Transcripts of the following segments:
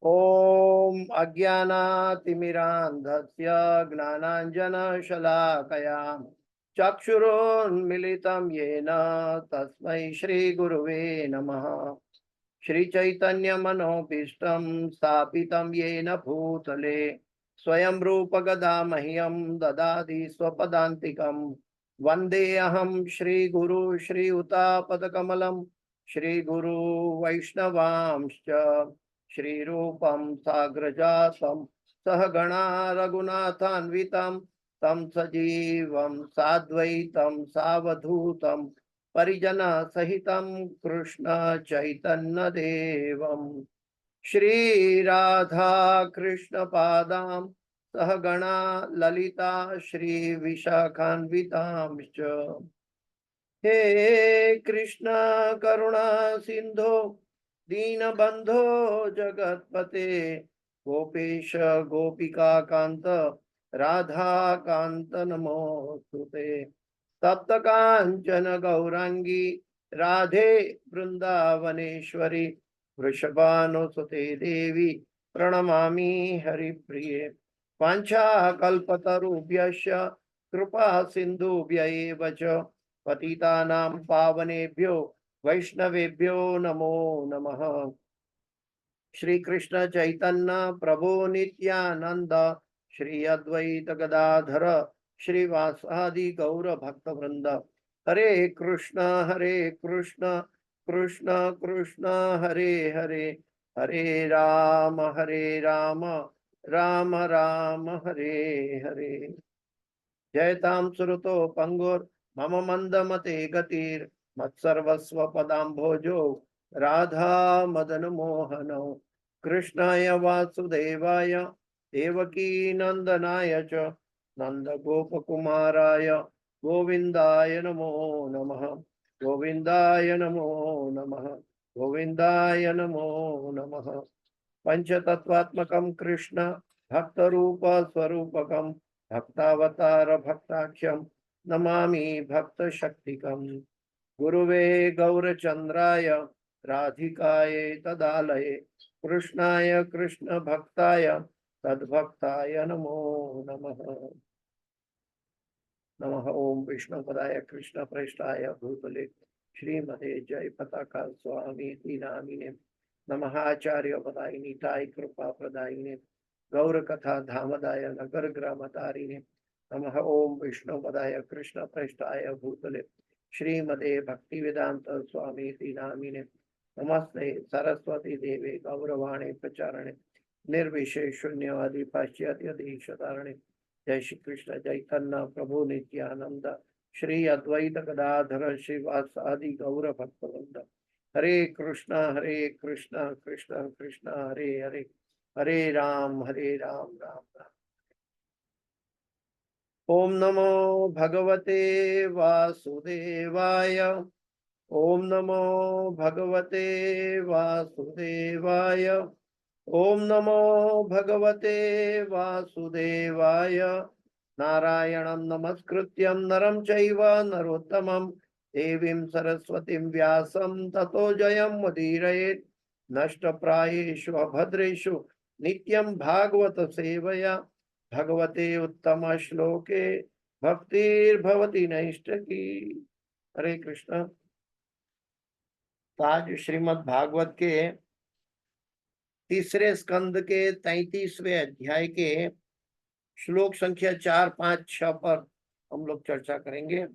ओम अज्ञानातिमिरान्धस्य ज्ञानाञ्जनशलाकया चक्षुरुन्मिलितं येन तस्मै श्रीगुरुवे नमः। श्रीचैतन्यमनोभीष्टं स्थापितं येन भूतले स्वयं रूपगदा मह्यं ददाति स्वपदान्तिकं। वन्देऽहं श्रीगुरु श्रीयुतापदकमलं श्रीगुरु वैष्णवांश्च श्रीरूपं साग्रजातं सहगणा रघुनाथान्वितं तं सजीवं साद्वैतं सावधूतं परिजन सहितं कृष्ण चैतन्य देवं श्री राधा कृष्ण पादां सहगणा ललिता श्री विशाखान्वितांश्च। हे कृष्ण करुणा सिंधो दीनबंधो जगतपते गोपेश गोपिका कांत राधा कांत नमोस्तुते। तप्त कांचन गौरांगी राधे वृंदावनेश्वरी वृषभानुसुते देवी प्रणमामि हरिप्रिये। वाञ्छाकल्पतरुभ्यश्च कृपा सिन्धुभ्य एव च पतितानां पावनेभ्यो वैष्णवेभ्यो नमो नमः। श्री कृष्ण चैतन्य प्रभु नित्यानंद श्री अद्वैत गदाधर श्रीवासादि गौर भक्त वृंद। हरे कृष्ण कृष्ण कृष्ण हरे हरे, हरे राम राम राम हरे हरे। जयतां सुरतो पंगुर मम मंदमते गतिर मत्सर्वस्व पदाम्भोजो राधा मदन मोहनो। कृष्णाय वासुदेवाय देवकी नंदनाय च नंद गोपकुमाराय गोविंदाय नमो नमः। गोविंदाय नमो नमः। गोविंदाय नमो नमः। पंचतत्वात्मकं कृष्ण भक्त रूप स्वरूपकं भक्तावतार भक्ताख्यं नमामि भक्त शक्तिकं। गुरुवे गौरचंद्राय राधिकाये तदालये कृष्णाय कृष्ण भक्ताय तद्भक्ताय नमो नमः। नमः ओम विष्णुपदाय कृष्ण प्रेष्ठाय भूतले श्रीमते जय पताका स्वामी नामिने नमः। आचार्य पदायिनी ताय कृपा प्रदायिने गौर कथा धामदाय नगर ग्राम तारिणे नमः। ओम विष्णुपदाय कृष्ण प्रेष्ठाय भूतले श्रीमते भक्ति वेदांत स्वामी नामिने नमस्ते सरस्वती देवे गौरवाणी प्रचारणे निर्विशेष शून्यवादी पाश्चात्य देशधारणे। जय श्री कृष्ण चैतन्य प्रभु नित्यानंद श्री अद्वैत गदाधर श्रीवासादि गौर भक्तवृंद। हरे कृष्ण कृष्ण कृष्ण हरे हरे, हरे राम राम राम। ओम नमो भगवते वासुदेवाय। ओम नमो भगवते वासुदेवाय। ओम नमो भगवते वासुदेवाय। नारायणं नमस्कृत्यं नरं चैव नरोत्तमं देवीं सरस्वतीं व्यासं ततो जयं मुदीरयेत्। नष्टप्रायेषु अभद्रेषु नित्यं भागवत सेवया भगवते उत्तम श्लोके भक्तिर्भवति नैष्ठकी। हरे कृष्ण। आज श्रीमद् भागवत के तीसरे स्कंद के 33वें अध्याय के श्लोक संख्या 4, 5, 6 पर हम लोग चर्चा करेंगे।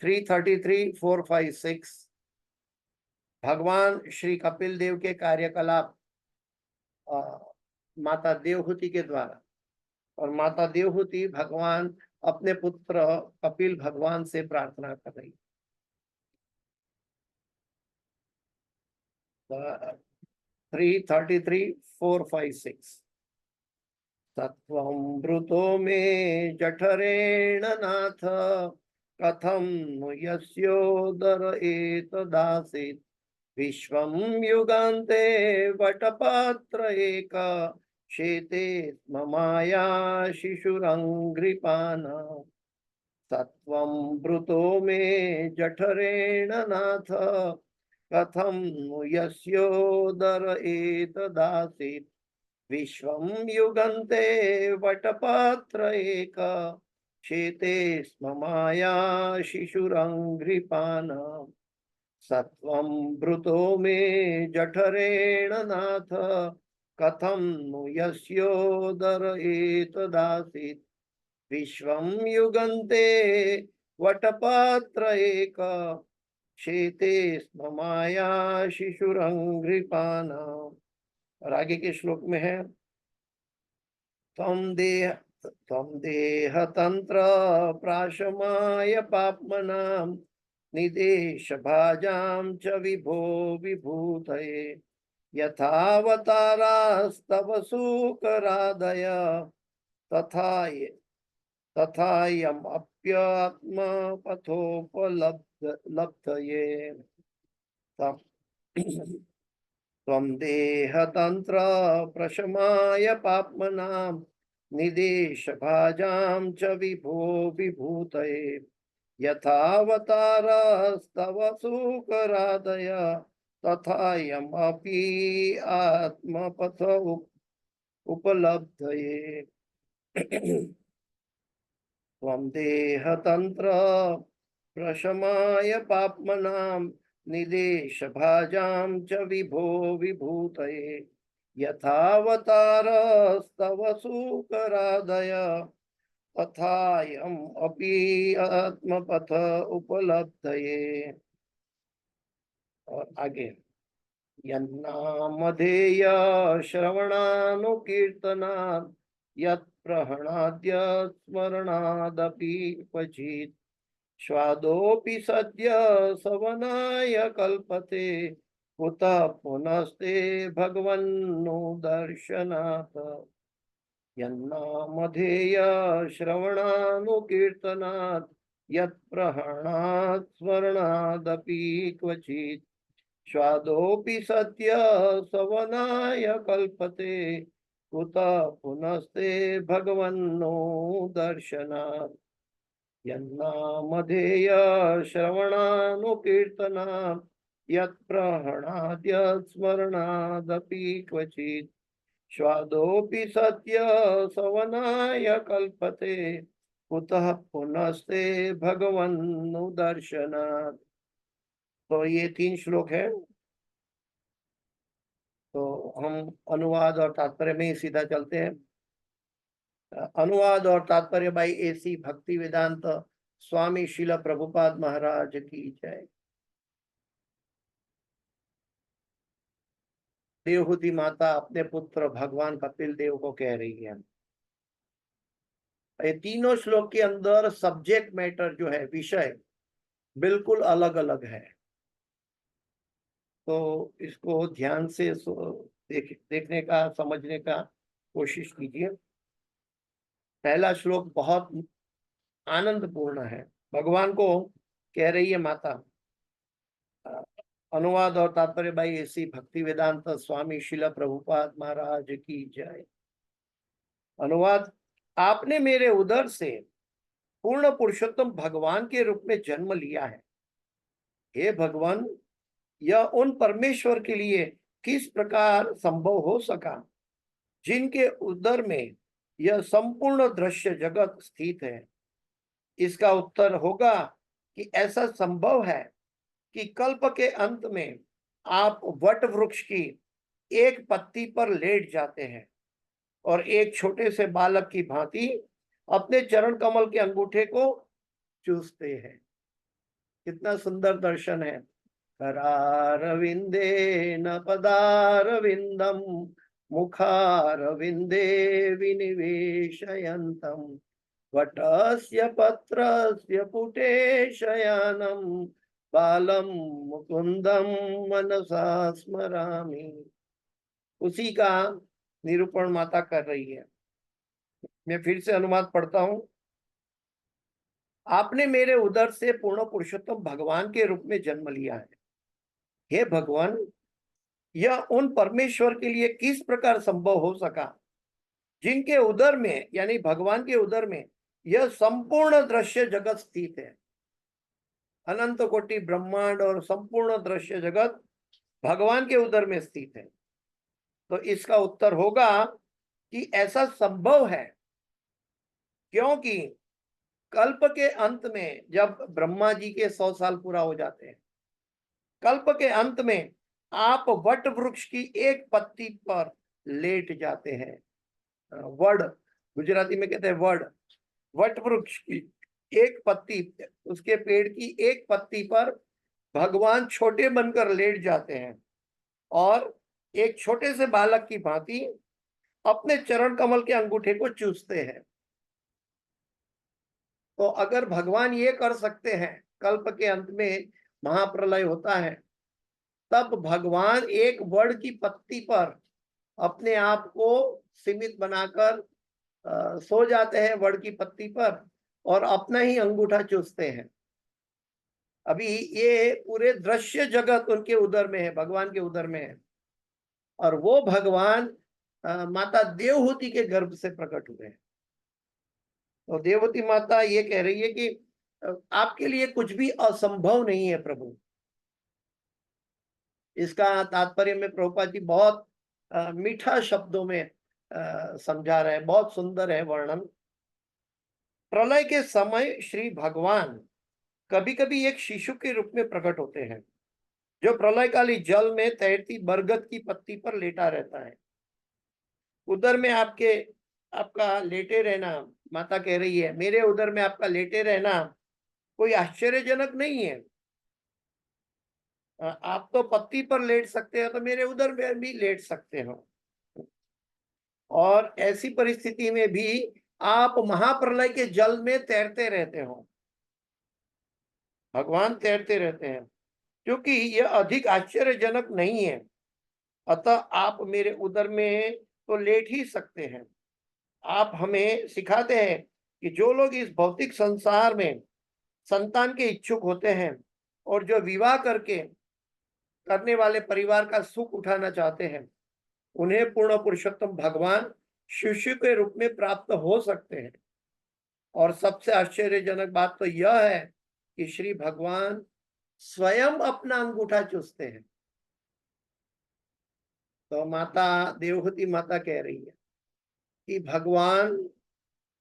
333, 4, 5, 6 भगवान श्री कपिल देव के कार्यकलाप माता देवहूति के द्वारा, और माता देवहूति भगवान अपने पुत्र कपिल भगवान से प्रार्थना कर रही। 333, 4, 5, 6 सत्वं ब्रुतो मे जठरेण नाथ कथं यस्योदर एतदासीत् विश्वं युगान्ते वटपात्र एक शेते स्म माया शिशुरङ्घ्रिपान। सत्वं ब्रुतो मे जठरेण नाथ कथं यस्योदर एतदासीत् विश्वं युगन्ते वटपत्र एक शेते स्म माया शिशुरङ्घ्रिपाणाम् सत्वं भृतो मे जठरेण नाथ कथं नु यस्योदर एतदासीत् विश्वं युगन्ते वटपत्र एक शेते स्म माया शिशुरङ्घ्रिपाणाम्। और आगे के श्लोक में है त्वं देह तंत्र प्राशमाय पाप्मनां निदेश भाजां च विभो विभूतये यथावतारास्तव सूकरादय तथायम अप्यात्म पथोपलब्धये त्वं देहतंत्र प्रशमाय पाप्मनां निदेश भाजां च विभो विभूतये यथावतारस्तव सूकरादय तथायमपि आत्मपथ उपलब्धये त्वं देहतंत्र प्रशमाय पाप्मनां निदेश भाजां च विभो विभूतये यथावतारस्तव सूकरादय तथायम् अपि आत्मपथ उपलब्धये। और आगे यन्नामधेय श्रवणानुकीर्तनात् यत्प्रहणाद्य स्मरणादपि क्वचित् स्वादोऽपि सद्य सवनाय कल्पते कुतः पुनस्ते भगवन्नो दर्शनात् यन्नामधेय श्रवणानुकीर्तनात् यत्प्रहरणात् स्मरणादपि क्वचित् स्वादोऽपि सद्य सवनाय कल्पते कुतः पुनस्ते भगवन्नो दर्शनात् यन्नामधेय श्रवणानुकीर्तनात् यत्प्रहरणाद् स्मरणादपि क्वचित् स्वादोऽपि सद्य सवनाय कल्पते कुतः पुनस्ते भगवन्नु दर्शनात्। तो ये 3 श्लोक है। तो हम अनुवाद और तात्पर्य में सीधा चलते हैं। अनुवाद और तात्पर्य बाई AC भक्ति वेदांत स्वामी शिला प्रभुपाद महाराज की जय। देवहूति माता अपने पुत्र भगवान कपिल देव को कह रही है। ये तीनों श्लोक के अंदर सब्जेक्ट मैटर जो है, विषय बिल्कुल अलग अलग है। तो इसको ध्यान से देखने का, समझने का कोशिश कीजिए। पहला श्लोक बहुत आनंदपूर्ण है। भगवान को कह रही है माता। अनुवाद और तात्पर्य बाई AC भक्ति वेदांत स्वामी शिला प्रभुपाद महाराज की जय। अनुवाद, आपने मेरे उदर से पूर्ण पुरुषोत्तम भगवान के रूप में जन्म लिया है। हे भगवान, यह उन परमेश्वर के लिए किस प्रकार संभव हो सका जिनके उदर में यह संपूर्ण दृश्य जगत स्थित है। इसका उत्तर होगा कि ऐसा संभव है कि कल्प के अंत में आप वट वृक्ष की एक पत्ती पर लेट जाते हैं और एक छोटे से बालक की भांति अपने चरण कमल के अंगूठे को चूसते हैं। कितना सुंदर दर्शन है। करारविंदे न पदारविंदम मुखारविंदे विनिवेशयन्तम वटस्य पत्रस्य पुटे शयानम बालम मुकुंदम मनसा स्मरामि। उसी का निरूपण माता कर रही है। मैं फिर से अनुवाद पढ़ता हूं। आपने मेरे उदर से पूर्ण पुरुषोत्तम भगवान के रूप में जन्म लिया है। हे भगवान, यह उन परमेश्वर के लिए किस प्रकार संभव हो सका जिनके उदर में, यानी भगवान के उदर में, यह संपूर्ण दृश्य जगत स्थित है। अनंत कोटि ब्रह्मांड और संपूर्ण दृश्य जगत भगवान के उदर में स्थित है। तो इसका उत्तर होगा कि ऐसा संभव है, क्योंकि कल्प के अंत में जब ब्रह्मा जी के 100 साल पूरा हो जाते हैं, कल्प के अंत में आप वट वृक्ष की एक पत्ती पर लेट जाते हैं। वड, गुजराती में कहते हैं वड, वट वृक्ष की एक पत्ती, उसके पेड़ की एक पत्ती पर भगवान छोटे बनकर लेट जाते हैं और एक छोटे से बालक की भांति अपने चरण कमल के अंगूठे को चूसते हैं। तो अगर भगवान ये कर सकते हैं, कल्प के अंत में महाप्रलय होता है, तब भगवान एक वड की पत्ती पर अपने आप को सीमित बनाकर सो जाते हैं वड की पत्ती पर और अपना ही अंगूठा चूसते हैं। अभी ये पूरे दृश्य जगत उनके उदर में है, भगवान के उदर में है, और वो भगवान माता देवहूति के गर्भ से प्रकट हुए हैं। तो देवहूति माता ये कह रही है कि आपके लिए कुछ भी असंभव नहीं है प्रभु। इसका तात्पर्य में प्रभुपाद जी बहुत मीठा शब्दों में समझा रहे हैं, बहुत सुंदर है वर्णन। प्रलय के समय श्री भगवान कभी कभी एक शिशु के रूप में प्रकट होते हैं, जो प्रलयकाली जल में तैरती बरगद की पत्ती पर लेटा रहता है। उधर में आपका लेटे रहना, माता कह रही है, मेरे उधर में आपका लेटे रहना कोई आश्चर्यजनक नहीं है। आप तो पत्ती पर लेट सकते हो, तो मेरे उधर में भी लेट सकते हो। और ऐसी परिस्थिति में भी आप महाप्रलय के जल में तैरते रहते हो, भगवान तैरते रहते हैं, क्योंकि यह अधिक आश्चर्यजनक नहीं है। अतः आप मेरे उदर में तो लेट ही सकते हैं। आप हमें सिखाते हैं कि जो लोग इस भौतिक संसार में संतान के इच्छुक होते हैं और जो विवाह करने वाले परिवार का सुख उठाना चाहते हैं, उन्हें पूर्ण पुरुषोत्तम भगवान शिशु के रूप में प्राप्त हो सकते हैं। और सबसे आश्चर्यजनक बात तो यह है कि श्री भगवान स्वयं अपना अंगूठा चूसते हैं। तो माता देवहूति माता कह रही है कि भगवान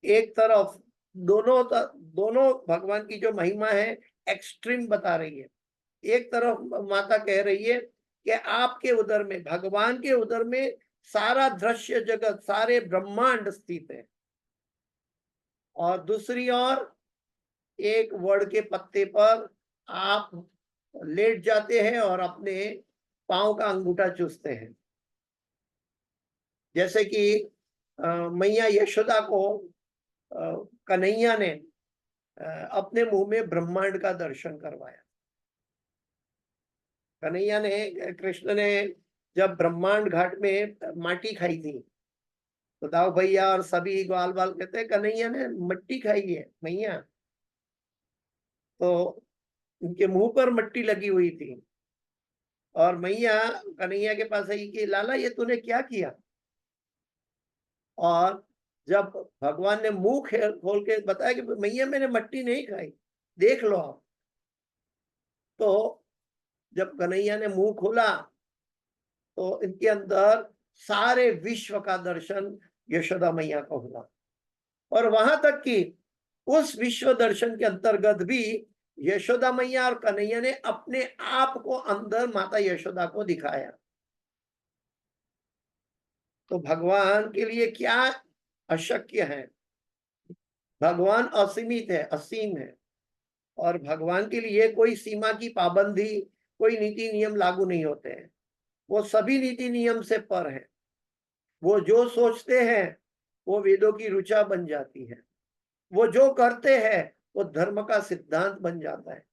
एक तरफ दोनों भगवान की जो महिमा है एक्सट्रीम बता रही है। एक तरफ माता कह रही है कि आपके उदर में, भगवान के उदर में सारा दृश्य जगत, सारे ब्रह्मांड स्थित है, और दूसरी ओर एक वड के पत्ते पर आप लेट जाते हैं और अपने पांव का अंगूठा चूसते हैं। जैसे कि मैया यशोदा को कन्हैया ने अपने मुंह में ब्रह्मांड का दर्शन करवाया। कन्हैया ने, कृष्ण ने जब ब्रह्मांड घाट में माटी खाई थी, तो दाऊ भैया और सभी ग्वाल बाल कहते हैं कन्हैया ने मट्टी खाई है मैया। तो उनके मुंह पर मट्टी लगी हुई थी और मैया कन्हैया के पास आई कि लाला ये तूने क्या किया। और जब भगवान ने मुंह खोल के बताया कि मैया मैंने मट्टी नहीं खाई, देख लो आप। तो जब कन्हैया ने मुंह खोला तो इनके अंदर सारे विश्व का दर्शन यशोदा मैया को हुआ। और वहां तक कि उस विश्व दर्शन के अंतर्गत भी यशोदा मैया और कन्हैया ने अपने आप को अंदर माता यशोदा को दिखाया। तो भगवान के लिए क्या अशक्य है? भगवान असीमित है, असीम है, और भगवान के लिए कोई सीमा की पाबंदी, कोई नीति नियम लागू नहीं होते हैं। वो सभी नीति नियम से पर है। वो जो सोचते हैं वो वेदों की ऋचा बन जाती है। वो जो करते हैं वो धर्म का सिद्धांत बन जाता है।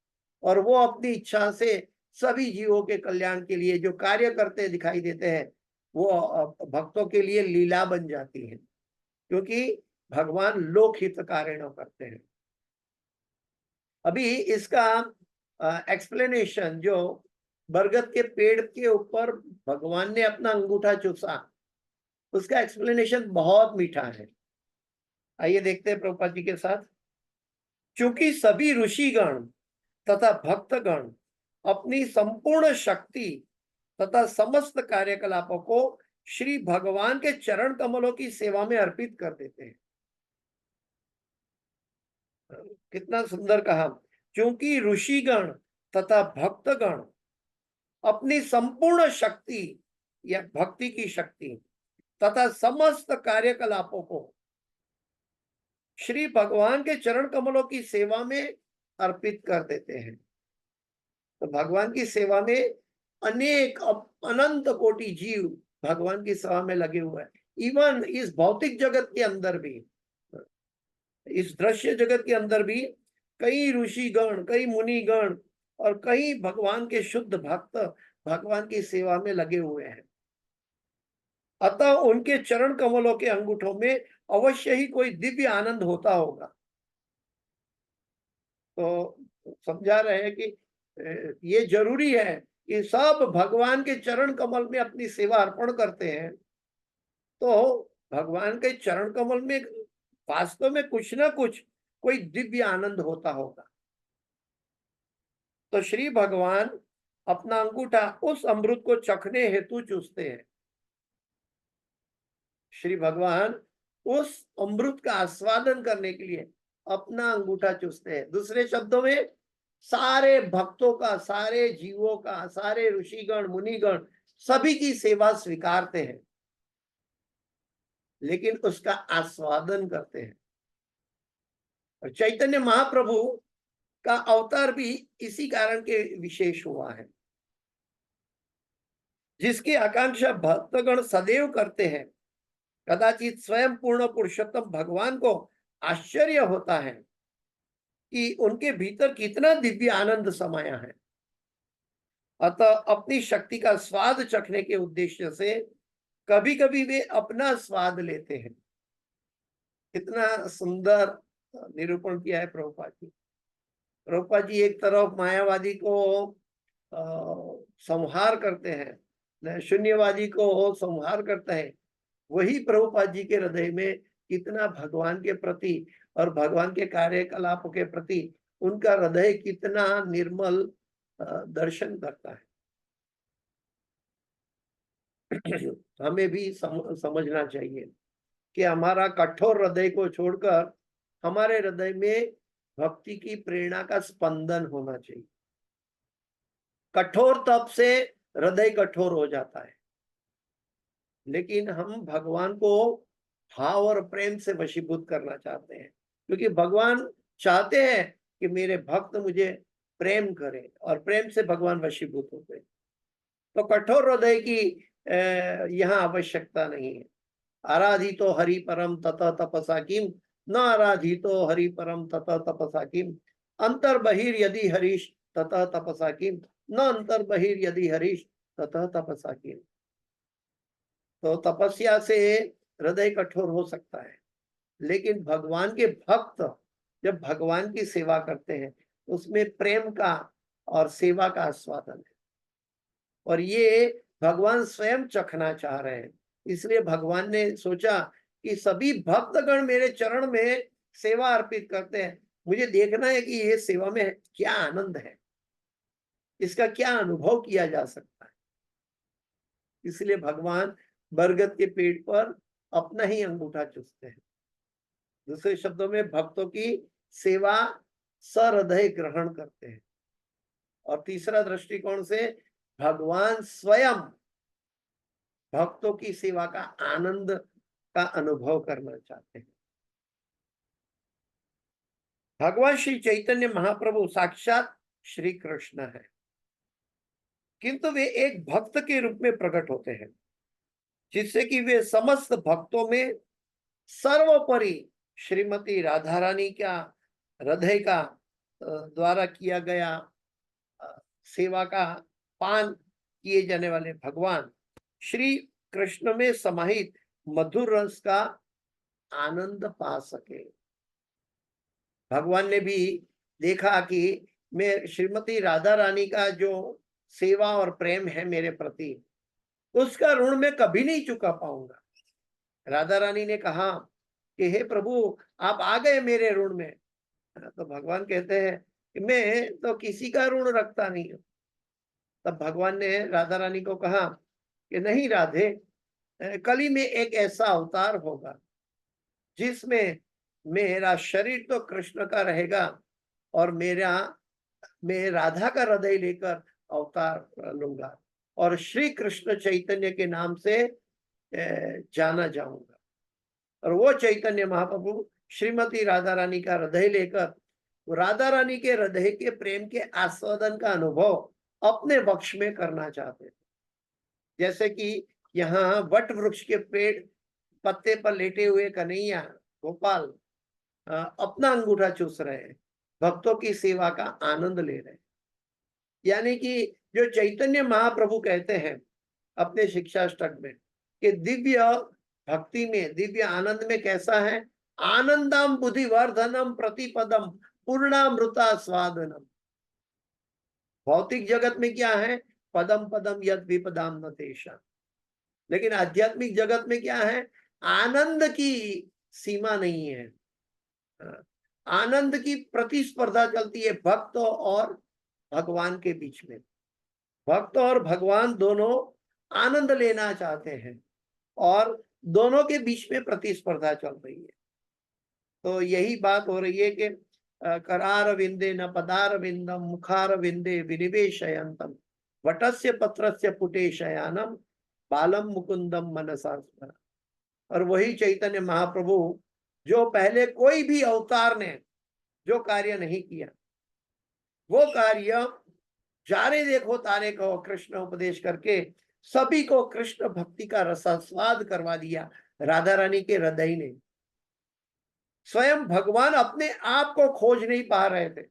और वो अपनी इच्छा से सभी जीवों के कल्याण के लिए जो कार्य करते दिखाई देते हैं, वो भक्तों के लिए लीला बन जाती है, क्योंकि भगवान लोकहित कार्य करते हैं। अभी इसका एक्सप्लेनेशन, जो बरगद के पेड़ के ऊपर भगवान ने अपना अंगूठा चूसा, उसका एक्सप्लेनेशन बहुत मीठा है। आइए देखते हैं प्रभुपाद जी के साथ। चूंकि सभी ऋषिगण तथा भक्तगण अपनी संपूर्ण शक्ति तथा समस्त कार्यकलापों को श्री भगवान के चरण कमलों की सेवा में अर्पित कर देते हैं। कितना सुंदर कहा, क्योंकि ऋषिगण तथा भक्तगण अपनी संपूर्ण शक्ति या भक्ति की शक्ति तथा समस्त कार्यकलापों को श्री भगवान के चरण कमलों की सेवा में अर्पित कर देते हैं। तो भगवान की सेवा में अनेक अनंत कोटि जीव भगवान की सेवा में लगे हुए हैं। इवन इस भौतिक जगत के अंदर भी, इस दृश्य जगत के अंदर भी कई ऋषिगण, कई मुनिगण और कई भगवान के शुद्ध भक्त भगवान की सेवा में लगे हुए हैं। अतः उनके चरण कमलों के अंगूठों में अवश्य ही कोई दिव्य आनंद होता होगा। तो समझा रहे हैं कि ये जरूरी है कि सब भगवान के चरण कमल में अपनी सेवा अर्पण करते हैं, तो भगवान के चरण कमल में वास्तव में कुछ ना कुछ कोई दिव्य आनंद होता होगा। तो श्री भगवान अपना अंगूठा उस अमृत को चखने हेतु चूसते हैं। श्री भगवान उस अमृत का आस्वादन करने के लिए अपना अंगूठा चूसते हैं। दूसरे शब्दों में सारे भक्तों का, सारे जीवों का, सारे ऋषिगण मुनिगण सभी की सेवा स्वीकारते हैं, लेकिन उसका आस्वादन करते हैं। और चैतन्य महाप्रभु का अवतार भी इसी कारण के विशेष हुआ है, जिसकी आकांक्षा भक्तगण सदैव करते हैं। कदाचित स्वयं पूर्ण पुरुषोत्तम भगवान को आश्चर्य होता है कि उनके भीतर कितना दिव्य आनंद समाया है। अतः अपनी शक्ति का स्वाद चखने के उद्देश्य से कभी कभी वे अपना स्वाद लेते हैं। कितना सुंदर निरूपण किया है प्रभुपाद जी। प्रभुपाद जी एक तरफ मायावादी को संहार करते हैं, शून्यवादी को संहार करते हैं, वही प्रभुपाद जी के हृदय में कितना भगवान के प्रति और भगवान के कार्यकलापों के प्रति उनका हृदय कितना निर्मल दर्शन करता है। हमें भी समझना चाहिए कि हमारा कठोर हृदय को छोड़कर हमारे हृदय में भक्ति की प्रेरणा का स्पंदन होना चाहिए। कठोर तप से हृदय कठोर हो जाता है, लेकिन हम भगवान को भाव और प्रेम से वशीभूत करना चाहते हैं, क्योंकि भगवान चाहते हैं कि मेरे भक्त मुझे प्रेम करें और प्रेम से भगवान वशीभूत होते हैं। तो कठोर हृदय की यहाँ आवश्यकता नहीं है। आराधितो हरि परम ततः तपसा किम, न आराधितो हरि परम ततः तपसा किम, अंतर बहिर यदि हरीश ततः तपसा किम, न अंतर बहिर यदि हरीश ततः तपसा किम। तो तपस्या से हृदय कठोर हो सकता है, लेकिन भगवान के भक्त जब भगवान की सेवा करते हैं उसमें प्रेम का और सेवा का आस्वादन है, और ये भगवान स्वयं चखना चाह रहे हैं। इसलिए भगवान ने सोचा कि सभी भक्तगण मेरे चरण में सेवा अर्पित करते हैं, मुझे देखना है कि ये सेवा में क्या आनंद है, इसका क्या अनुभव किया जा सकता है। इसलिए भगवान बरगद के पेड़ पर अपना ही अंगूठा चूसते हैं। दूसरे शब्दों में भक्तों की सेवा सहृदय ग्रहण करते हैं। और तीसरा दृष्टिकोण से भगवान स्वयं भक्तों की सेवा का आनंद का अनुभव करना चाहते हैं। भगवान श्री चैतन्य महाप्रभु साक्षात श्री कृष्ण है, किंतु वे एक भक्त के रूप में प्रकट होते हैं, जिससे कि वे समस्त भक्तों में सर्वोपरि श्रीमती राधा रानी का हृदय का द्वारा किया गया सेवा का पान किए जाने वाले भगवान श्री कृष्ण में समाहित मधुर रस का आनंद पा सके। भगवान ने भी देखा कि मैं श्रीमती राधा रानी का जो सेवा और प्रेम है मेरे प्रति, उसका ऋण मैं कभी नहीं चुका पाऊंगा। राधा रानी ने कहा कि हे प्रभु, आप आ गए मेरे ऋण में। तो भगवान कहते हैं कि मैं तो किसी का ऋण रखता नहीं हूं। तब भगवान ने राधा रानी को कहा कि नहीं राधे, कली में एक ऐसा अवतार होगा जिसमें मेरा शरीर तो कृष्ण का रहेगा और मैं राधा का हृदय लेकर अवतार लूंगा और श्री कृष्ण चैतन्य के नाम से जाना जाऊंगा। और वो चैतन्य महाप्रभु श्रीमती राधा रानी का हृदय लेकर राधा रानी के हृदय के प्रेम के आस्वादन का अनुभव अपने वक्ष में करना चाहते थे। जैसे कि यहाँ वट वृक्ष के पेड़ पत्ते पर लेटे हुए कन्हैया गोपाल अपना अंगूठा चूस रहे हैं, भक्तों की सेवा का आनंद ले रहे हैं। यानी कि जो चैतन्य महाप्रभु कहते हैं अपने शिक्षाष्टक में कि दिव्य भक्ति में, दिव्य आनंद में कैसा है, आनंदम बुद्धिवर्धनम प्रतिपदम पूर्णामृता स्वादनम। भौतिक जगत में क्या है, पदम पदम यद विपदाम न तेषाम, लेकिन आध्यात्मिक जगत में क्या है, आनंद की सीमा नहीं है। आनंद की प्रतिस्पर्धा चलती है भक्त और भगवान के बीच में। भक्त और भगवान दोनों आनंद लेना चाहते हैं और दोनों के बीच में प्रतिस्पर्धा चल रही है। तो यही बात हो रही है कि करार विंदे न पदार विंदम मुखार विंदे विनिवेशयंतम वटस्य पत्रस्य पुटे शयानम बालम मुकुंदम मनसा स्मरा। और वही चैतन्य महाप्रभु जो पहले कोई भी अवतार ने जो कार्य नहीं किया, वो कार्य जारे देखो तारे को कृष्ण उपदेश करके सभी को कृष्ण भक्ति का रसास्वाद करवा दिया राधा रानी के हृदय ने। स्वयं भगवान अपने आप को खोज नहीं पा रहे थे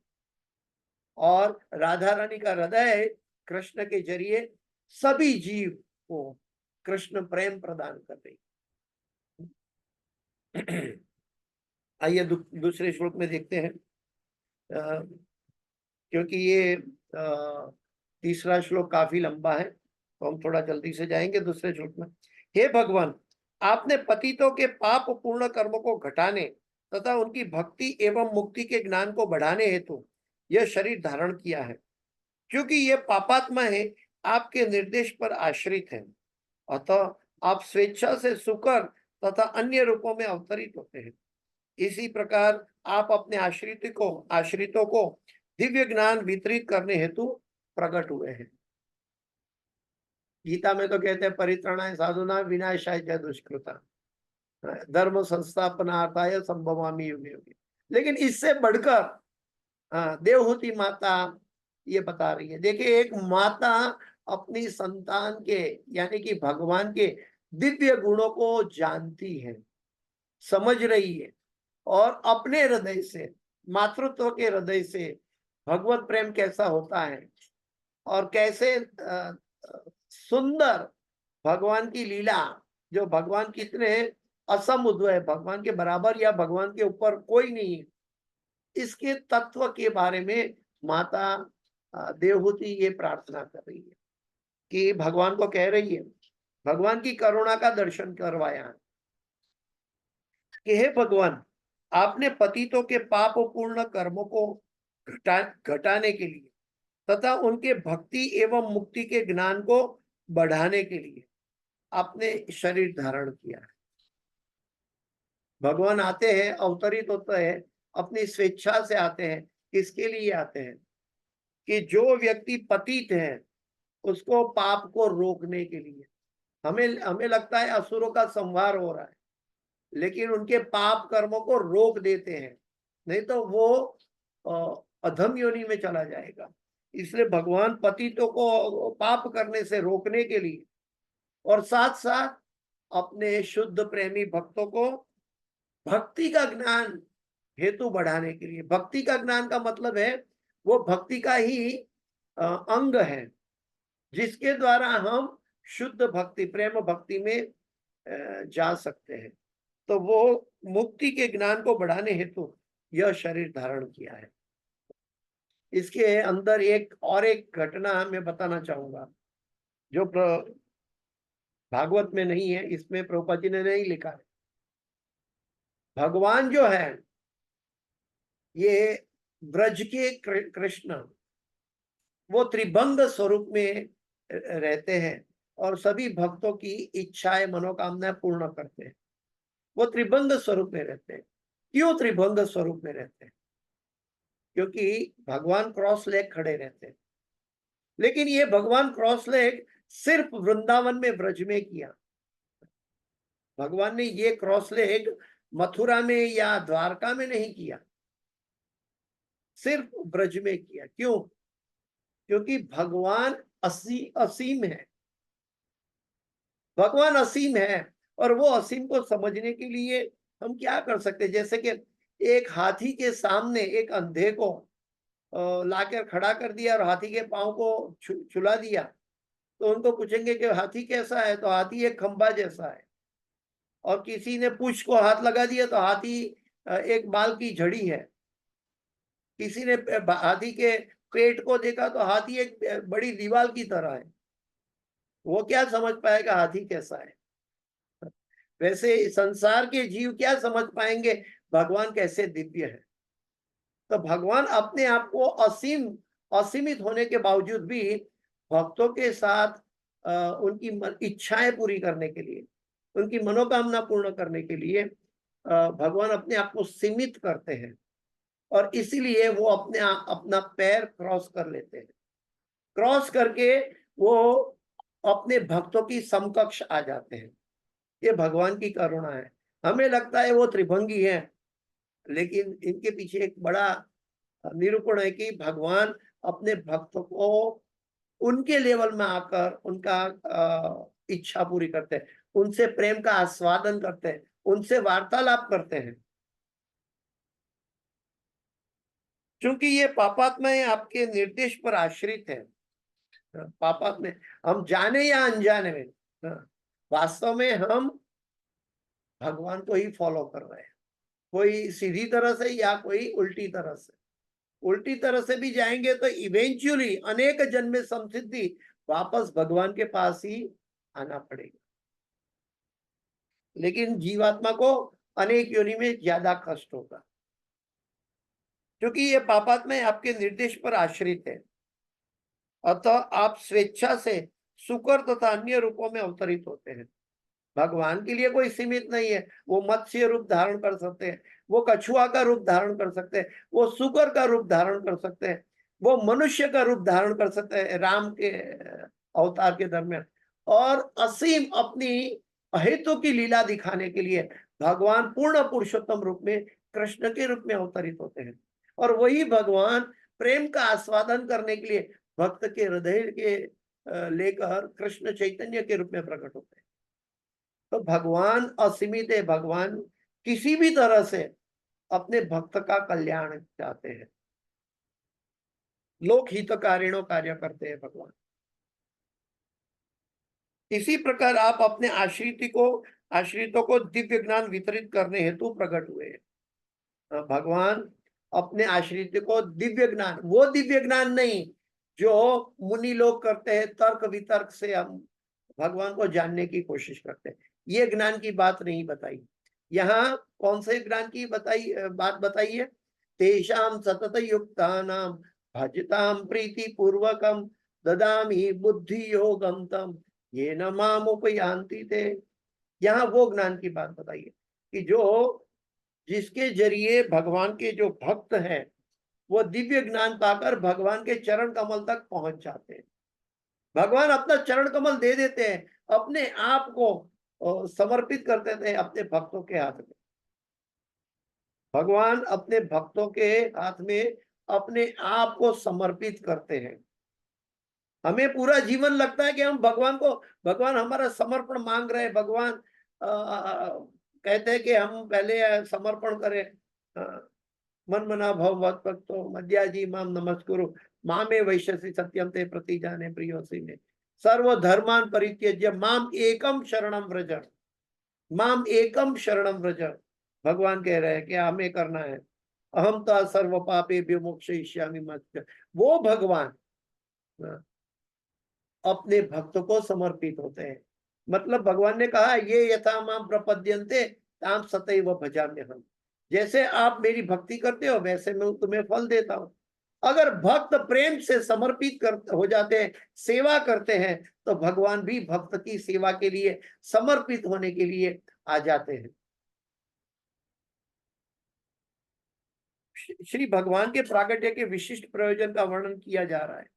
और राधा रानी का हृदय कृष्ण के जरिए सभी जीव को कृष्ण प्रेम प्रदान कर रही। आइए दूसरे श्लोक में देखते हैं, क्योंकि ये तीसरा श्लोक काफी लंबा है तो हम थोड़ा जल्दी से जाएंगे दूसरे श्लोक में। हे भगवान, आपने पतितों के पाप पूर्ण कर्मों को घटाने तथा उनकी भक्ति एवं मुक्ति के ज्ञान को बढ़ाने हेतु यह शरीर धारण किया है। क्योंकि ये पापात्मा है, आपके निर्देश पर आश्रित है, अतः आप स्वेच्छा से सुकर तथा अन्य रूपों में अवतरित होते हैं। इसी प्रकार आप अपने आश्रितों को दिव्य ज्ञान वितरित करने हेतु प्रकट हुए हैं। गीता में तो कहते हैं परित्राणाय साधुना विनाशाय च दुष्कृता धर्म संस्थापनार्थाय संभवामि युगे युगे। लेकिन इससे बढ़कर देवहूति माता ये बता रही है। देखिए, एक माता अपनी संतान के यानी कि भगवान के दिव्य गुणों को जानती है, समझ रही है और अपने हृदय से, मातृत्व के हृदय से भगवत प्रेम कैसा होता है और कैसे सुंदर भगवान की लीला, जो भगवान कितने असमुद्ध है, भगवान के बराबर या भगवान के ऊपर कोई नहीं है, इसके तत्व के बारे में माता देवहूति ये प्रार्थना कर रही है कि भगवान को कह रही है, भगवान की करुणा का दर्शन करवाया कि हे भगवान, आपने पतितों के पाप पूर्ण कर्मों को घटाने के लिए तथा उनके भक्ति एवं मुक्ति के ज्ञान को बढ़ाने के लिए आपने शरीर धारण किया है। भगवान आते हैं, अवतरित होते हैं, अपनी स्वेच्छा से आते हैं। किसके लिए आते हैं? कि जो व्यक्ति पतित है उसको पाप को रोकने के लिए। हमें लगता है असुरों का संहार हो रहा है, लेकिन उनके पाप कर्मों को रोक देते हैं, नहीं तो वो अधम योनि में चला जाएगा। इसलिए भगवान पतितों को पाप करने से रोकने के लिए और साथ साथ अपने शुद्ध प्रेमी भक्तों को भक्ति का ज्ञान हेतु बढ़ाने के लिए। भक्ति का ज्ञान का मतलब है वो भक्ति का ही अंग है जिसके द्वारा हम शुद्ध भक्ति, प्रेम भक्ति में जा सकते हैं। तो वो मुक्ति के ज्ञान को बढ़ाने हेतु यह शरीर धारण किया है। इसके अंदर एक घटना मैं बताना चाहूंगा जो भागवत में नहीं है, इसमें प्रभुपाद जी ने नहीं लिखा है। भगवान जो है ये ब्रज के कृष्ण, वो त्रिभंग स्वरूप में रहते हैं और सभी भक्तों की इच्छाएं मनोकामनाएं पूर्ण करते हैं। वो त्रिभंग स्वरूप में रहते हैं। क्यों त्रिभंग स्वरूप में रहते हैं? क्योंकि भगवान क्रॉस लेग खड़े रहते हैं। लेकिन ये भगवान क्रॉस लेग सिर्फ वृंदावन में, ब्रज में किया। भगवान ने ये क्रॉस लेग मथुरा में या द्वारका में नहीं किया, सिर्फ ब्रज में किया। क्यों? क्योंकि भगवान असीम है। भगवान असीम है और वो असीम को समझने के लिए हम क्या कर सकते हैं? जैसे कि एक हाथी के सामने एक अंधे को लाकर खड़ा कर दिया और हाथी के पांव को छुला दिया, तो उनको पूछेंगे कि हाथी कैसा है, तो हाथी एक खंबा जैसा है। और किसी ने पूंछ को हाथ लगा दिया तो हाथी एक बाल की झड़ी है। किसी ने हाथी के पेट को देखा तो हाथी एक बड़ी दीवार की तरह है। वो क्या समझ पाएगा हाथी कैसा है? वैसे संसार के जीव क्या समझ पाएंगे भगवान कैसे दिव्य है? तो भगवान अपने आप को असीमित होने के बावजूद भी भक्तों के साथ उनकी इच्छाएं पूरी करने के लिए, उनकी मनोकामना पूर्ण करने के लिए भगवान अपने आप को सीमित करते हैं। और इसीलिए वो अपना पैर क्रॉस कर लेते हैं। क्रॉस करके वो अपने भक्तों की समकक्ष आ जाते हैं। ये भगवान की करुणा है। हमें लगता है वो त्रिभंगी है, लेकिन इनके पीछे एक बड़ा निरूपण है कि भगवान अपने भक्तों को उनके लेवल में आकर उनका इच्छा पूरी करते हैं, उनसे प्रेम का आस्वादन करते हैं, उनसे वार्तालाप करते हैं। क्योंकि ये पापात्माएं आपके निर्देश पर आश्रित है। पापात्मा हम जाने या अनजाने में, वास्तव में हम भगवान को ही फॉलो कर रहे हैं, कोई सीधी तरह से या कोई उल्टी तरह से। उल्टी तरह से भी जाएंगे तो इवेंचुअली अनेक जन्म समसिद्धि वापस भगवान के पास ही आना पड़ेगा। लेकिन जीवात्मा को अनेक योनि में ज्यादा कष्ट होगा, क्योंकि ये पापात्मा आपके निर्देश पर आश्रित है। अतः आप स्वेच्छा से सुकर तथा अन्य रूपों में अवतरित होते हैं। भगवान के लिए कोई सीमित नहीं है। वो मत्स्य रूप धारण कर सकते हैं, वो कछुआ का रूप धारण कर सकते हैं, वो सुकर का रूप धारण कर सकते हैं, वो मनुष्य का रूप धारण कर सकते हैं राम के अवतार के दरमियान। और असीम अपनी अहेतु की लीला दिखाने के लिए भगवान पूर्ण पुरुषोत्तम रूप में कृष्ण के रूप में अवतरित होते हैं। और वही भगवान प्रेम का आस्वादन करने के लिए भक्त के हृदय के लेकर कृष्ण चैतन्य के रूप में प्रकट होते हैं। तो भगवान असीमित है। भगवान किसी भी तरह से अपने भक्त का कल्याण चाहते हैं। लोक हितकारिणो कार्य करते हैं भगवान। इसी प्रकार आप अपने आश्रितों को दिव्य ज्ञान वितरित करने हेतु प्रकट हुए हैं। भगवान अपने आश्रित को दिव्य ज्ञान, वो दिव्य ज्ञान नहीं जो मुनि लोग करते हैं, तर्क वितर्क से हम भगवान को जानने की कोशिश करते हैं, ये ज्ञान की बात नहीं बताई। यहाँ कौन से ज्ञान की बात बताई है? तेषाम सतत युक्तानाम भजताम प्रीति पूर्वकम ददामि बुद्धि योगम तम ये न माम उपयान्ति ते। यहाँ वो ज्ञान की बात बताइए कि जो जिसके जरिए भगवान के जो भक्त हैं वो दिव्य ज्ञान पाकर भगवान के चरण कमल तक पहुंच जाते हैं। भगवान अपना चरण कमल दे देते हैं, अपने आप को समर्पित कर देते हैं अपने भक्तों के हाथ में। भगवान अपने भक्तों के हाथ में अपने आप को समर्पित करते हैं। हमें पूरा जीवन लगता है कि हम भगवान हमारा समर्पण मांग रहे हैं। भगवान कहते हैं कि हम पहले समर्पण करें। मन मना भव भक्तो मध्याजी माम नमस्कुरु मामे वैश्यसि सत्यम ते प्रति जाने प्रियोसि में सर्व धर्मान परित्यज्य माम एकम शरणम व्रज। माम एकम शरणम व्रज। भगवान कह रहे हैं कि हमें करना है। अहम तो सर्व पापे विमोक्षयिष्यामि मत। वो भगवान अपने भक्तों को समर्पित होते हैं। मतलब भगवान ने कहा ये यथा माम प्रपद्यन्ते ताम सतैव भजाम्यहम्। जैसे आप मेरी भक्ति करते हो वैसे मैं तुम्हें फल देता हूँ। अगर भक्त प्रेम से समर्पित हो जाते हैं, सेवा करते हैं, तो भगवान भी भक्त की सेवा के लिए समर्पित होने के लिए आ जाते हैं। श्री भगवान के प्राकट्य के विशिष्ट प्रयोजन का वर्णन किया जा रहा है।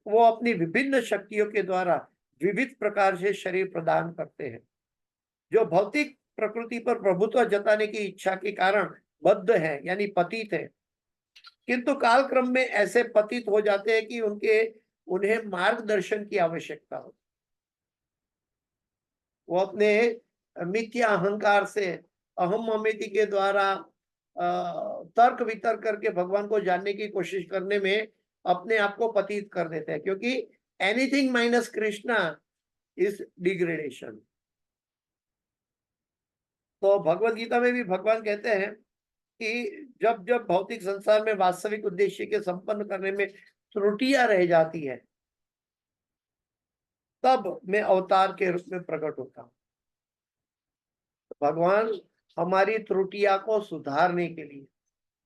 वो अपनी विभिन्न शक्तियों के द्वारा विविध प्रकार से शरीर प्रदान करते हैं। जो भौतिक प्रकृति पर प्रभुत्व जताने की इच्छा के कारण बद्ध है, यानी पतित है, किंतु कालक्रम में ऐसे पतित हो जाते हैं कि उन्हें मार्गदर्शन की आवश्यकता हो। वो अपने मिथ्या अहंकार से, अहम ममेति के द्वारा तर्क वितर्क करके भगवान को जानने की कोशिश करने में अपने आप को पतित कर देते हैं, क्योंकि anything minus Krishna is degradation. तो भगवत गीता में भी भगवान कहते हैं कि जब जब भौतिक संसार में वास्तविक उद्देश्य के संपन्न करने में त्रुटियां रह जाती है, तब मैं अवतार के रूप में प्रकट होता हूं। भगवान हमारी त्रुटियां को सुधारने के लिए,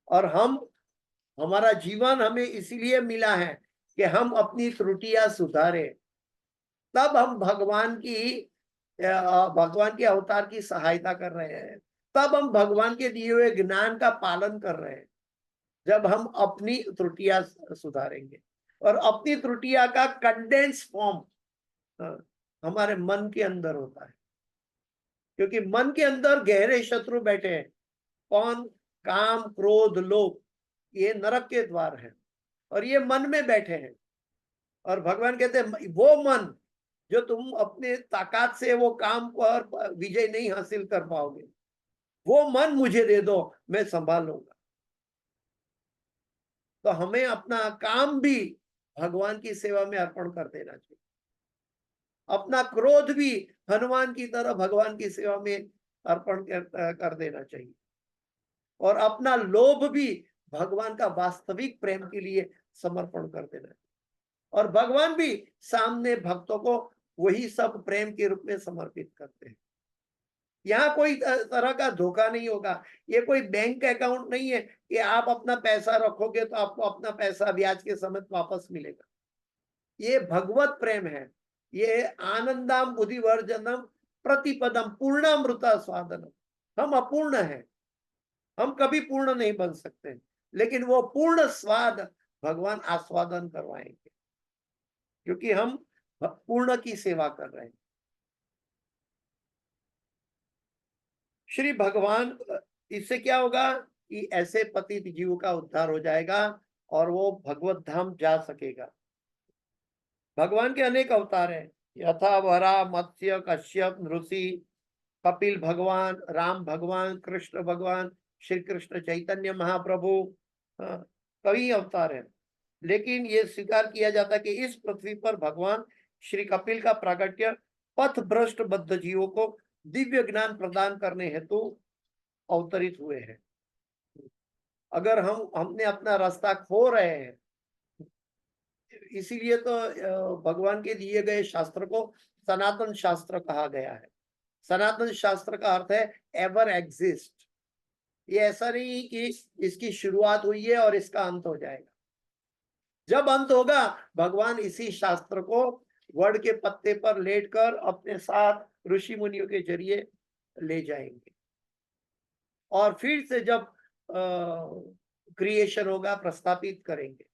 और हमारा जीवन हमें इसीलिए मिला है कि हम अपनी त्रुटियां सुधारें, तब हम भगवान की अवतार की सहायता कर रहे हैं, तब हम भगवान के दिए हुए ज्ञान का पालन कर रहे हैं, जब हम अपनी त्रुटियां सुधारेंगे। और अपनी त्रुटियां का कंडेंस फॉर्म हमारे मन के अंदर होता है, क्योंकि मन के अंदर गहरे शत्रु बैठे हैं। कौन? काम, क्रोध, लोभ, ये नरक के द्वार हैं, और ये मन में बैठे हैं। और भगवान कहते हैं वो मन जो तुम अपने ताकत से वो काम पर विजय नहीं हासिल कर पाओगे, वो मन मुझे दे दो, मैं संभाल लूंगा। तो हमें अपना काम भी भगवान की सेवा में अर्पण कर देना चाहिए, अपना क्रोध भी हनुमान की तरह भगवान की सेवा में अर्पण कर देना चाहिए, और अपना लोभ भी भगवान का वास्तविक प्रेम के लिए समर्पण कर देना चाहिए। और भगवान भी सामने भक्तों को वही सब प्रेम के रूप में समर्पित करते हैं। यहाँ कोई तरह का धोखा नहीं होगा। ये कोई बैंक अकाउंट नहीं है कि आप अपना पैसा रखोगे तो आपको अपना पैसा ब्याज के समेत वापस मिलेगा। ये भगवत प्रेम है। ये आनंदम बुद्धिवर्जनम प्रतिपदम पूर्णामृता स्वादनम। हम अपूर्ण हैं, हम कभी पूर्ण नहीं बन सकते, लेकिन वो पूर्ण स्वाद भगवान आस्वादन करवाएंगे, क्योंकि हम पूर्ण की सेवा कर रहे हैं। श्री भगवान, इससे क्या होगा कि ऐसे पतित जीव का उद्धार हो जाएगा और वो भगवत धाम जा सकेगा। भगवान के अनेक अवतार हैं, यथा वरा, मत्स्य, कश्यप, ऋषि, कपिल भगवान, राम भगवान, कृष्ण भगवान, श्री कृष्ण चैतन्य महाप्रभु, कई अवतार हैं। लेकिन ये स्वीकार किया जाता है कि इस पृथ्वी पर भगवान श्री कपिल का प्राकट्य पथ भ्रष्ट बद्ध जीवों को दिव्य ज्ञान प्रदान करने हेतु अवतरित हुए हैं। अगर हमने अपना रास्ता खो रहे हैं, इसीलिए तो भगवान के दिए गए शास्त्र को सनातन शास्त्र कहा गया है। सनातन शास्त्र का अर्थ है एवर एग्जिस्ट। ये ऐसा नहीं कि इसकी शुरुआत हुई है और इसका अंत हो जाएगा। जब अंत होगा, भगवान इसी शास्त्र को वड के पत्ते पर लेटकर अपने साथ ऋषि मुनियों के जरिए ले जाएंगे, और फिर से जब क्रिएशन होगा प्रस्तापित करेंगे।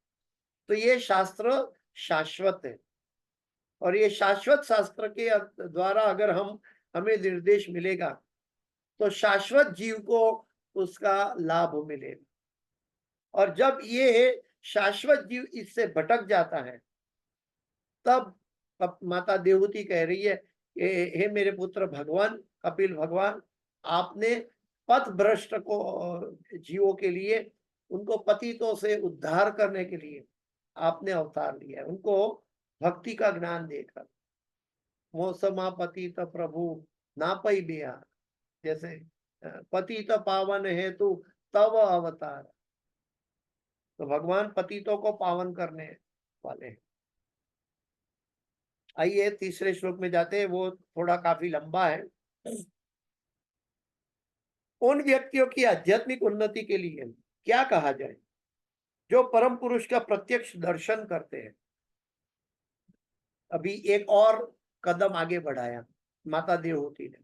तो ये शास्त्र शाश्वत है, और ये शाश्वत शास्त्र के द्वारा अगर हमें निर्देश मिलेगा तो शाश्वत जीव को उसका लाभ मिलेगा। और जब ये शाश्वत जीव इससे भटक जाता है, तब माता देवहूति कह रही है कि हे मेरे पुत्र भगवान कपिल भगवान, आपने पथ भ्रष्ट को जीवों के लिए, उनको पतितों से उद्धार करने के लिए आपने अवतार लिया है, उनको भक्ति का ज्ञान देकर। मौसमा पतित प्रभु नापई बिहार, जैसे पतित पावन हेतु तव अवतार। तो भगवान पतितों को पावन करने वाले हैं। आइए तीसरे श्लोक में जाते हैं, वो थोड़ा काफी लंबा है। उन व्यक्तियों की आध्यात्मिक उन्नति के लिए क्या कहा जाए? जो परम पुरुष का प्रत्यक्ष दर्शन करते हैं। अभी एक और कदम आगे बढ़ाया माता देवहूति ने।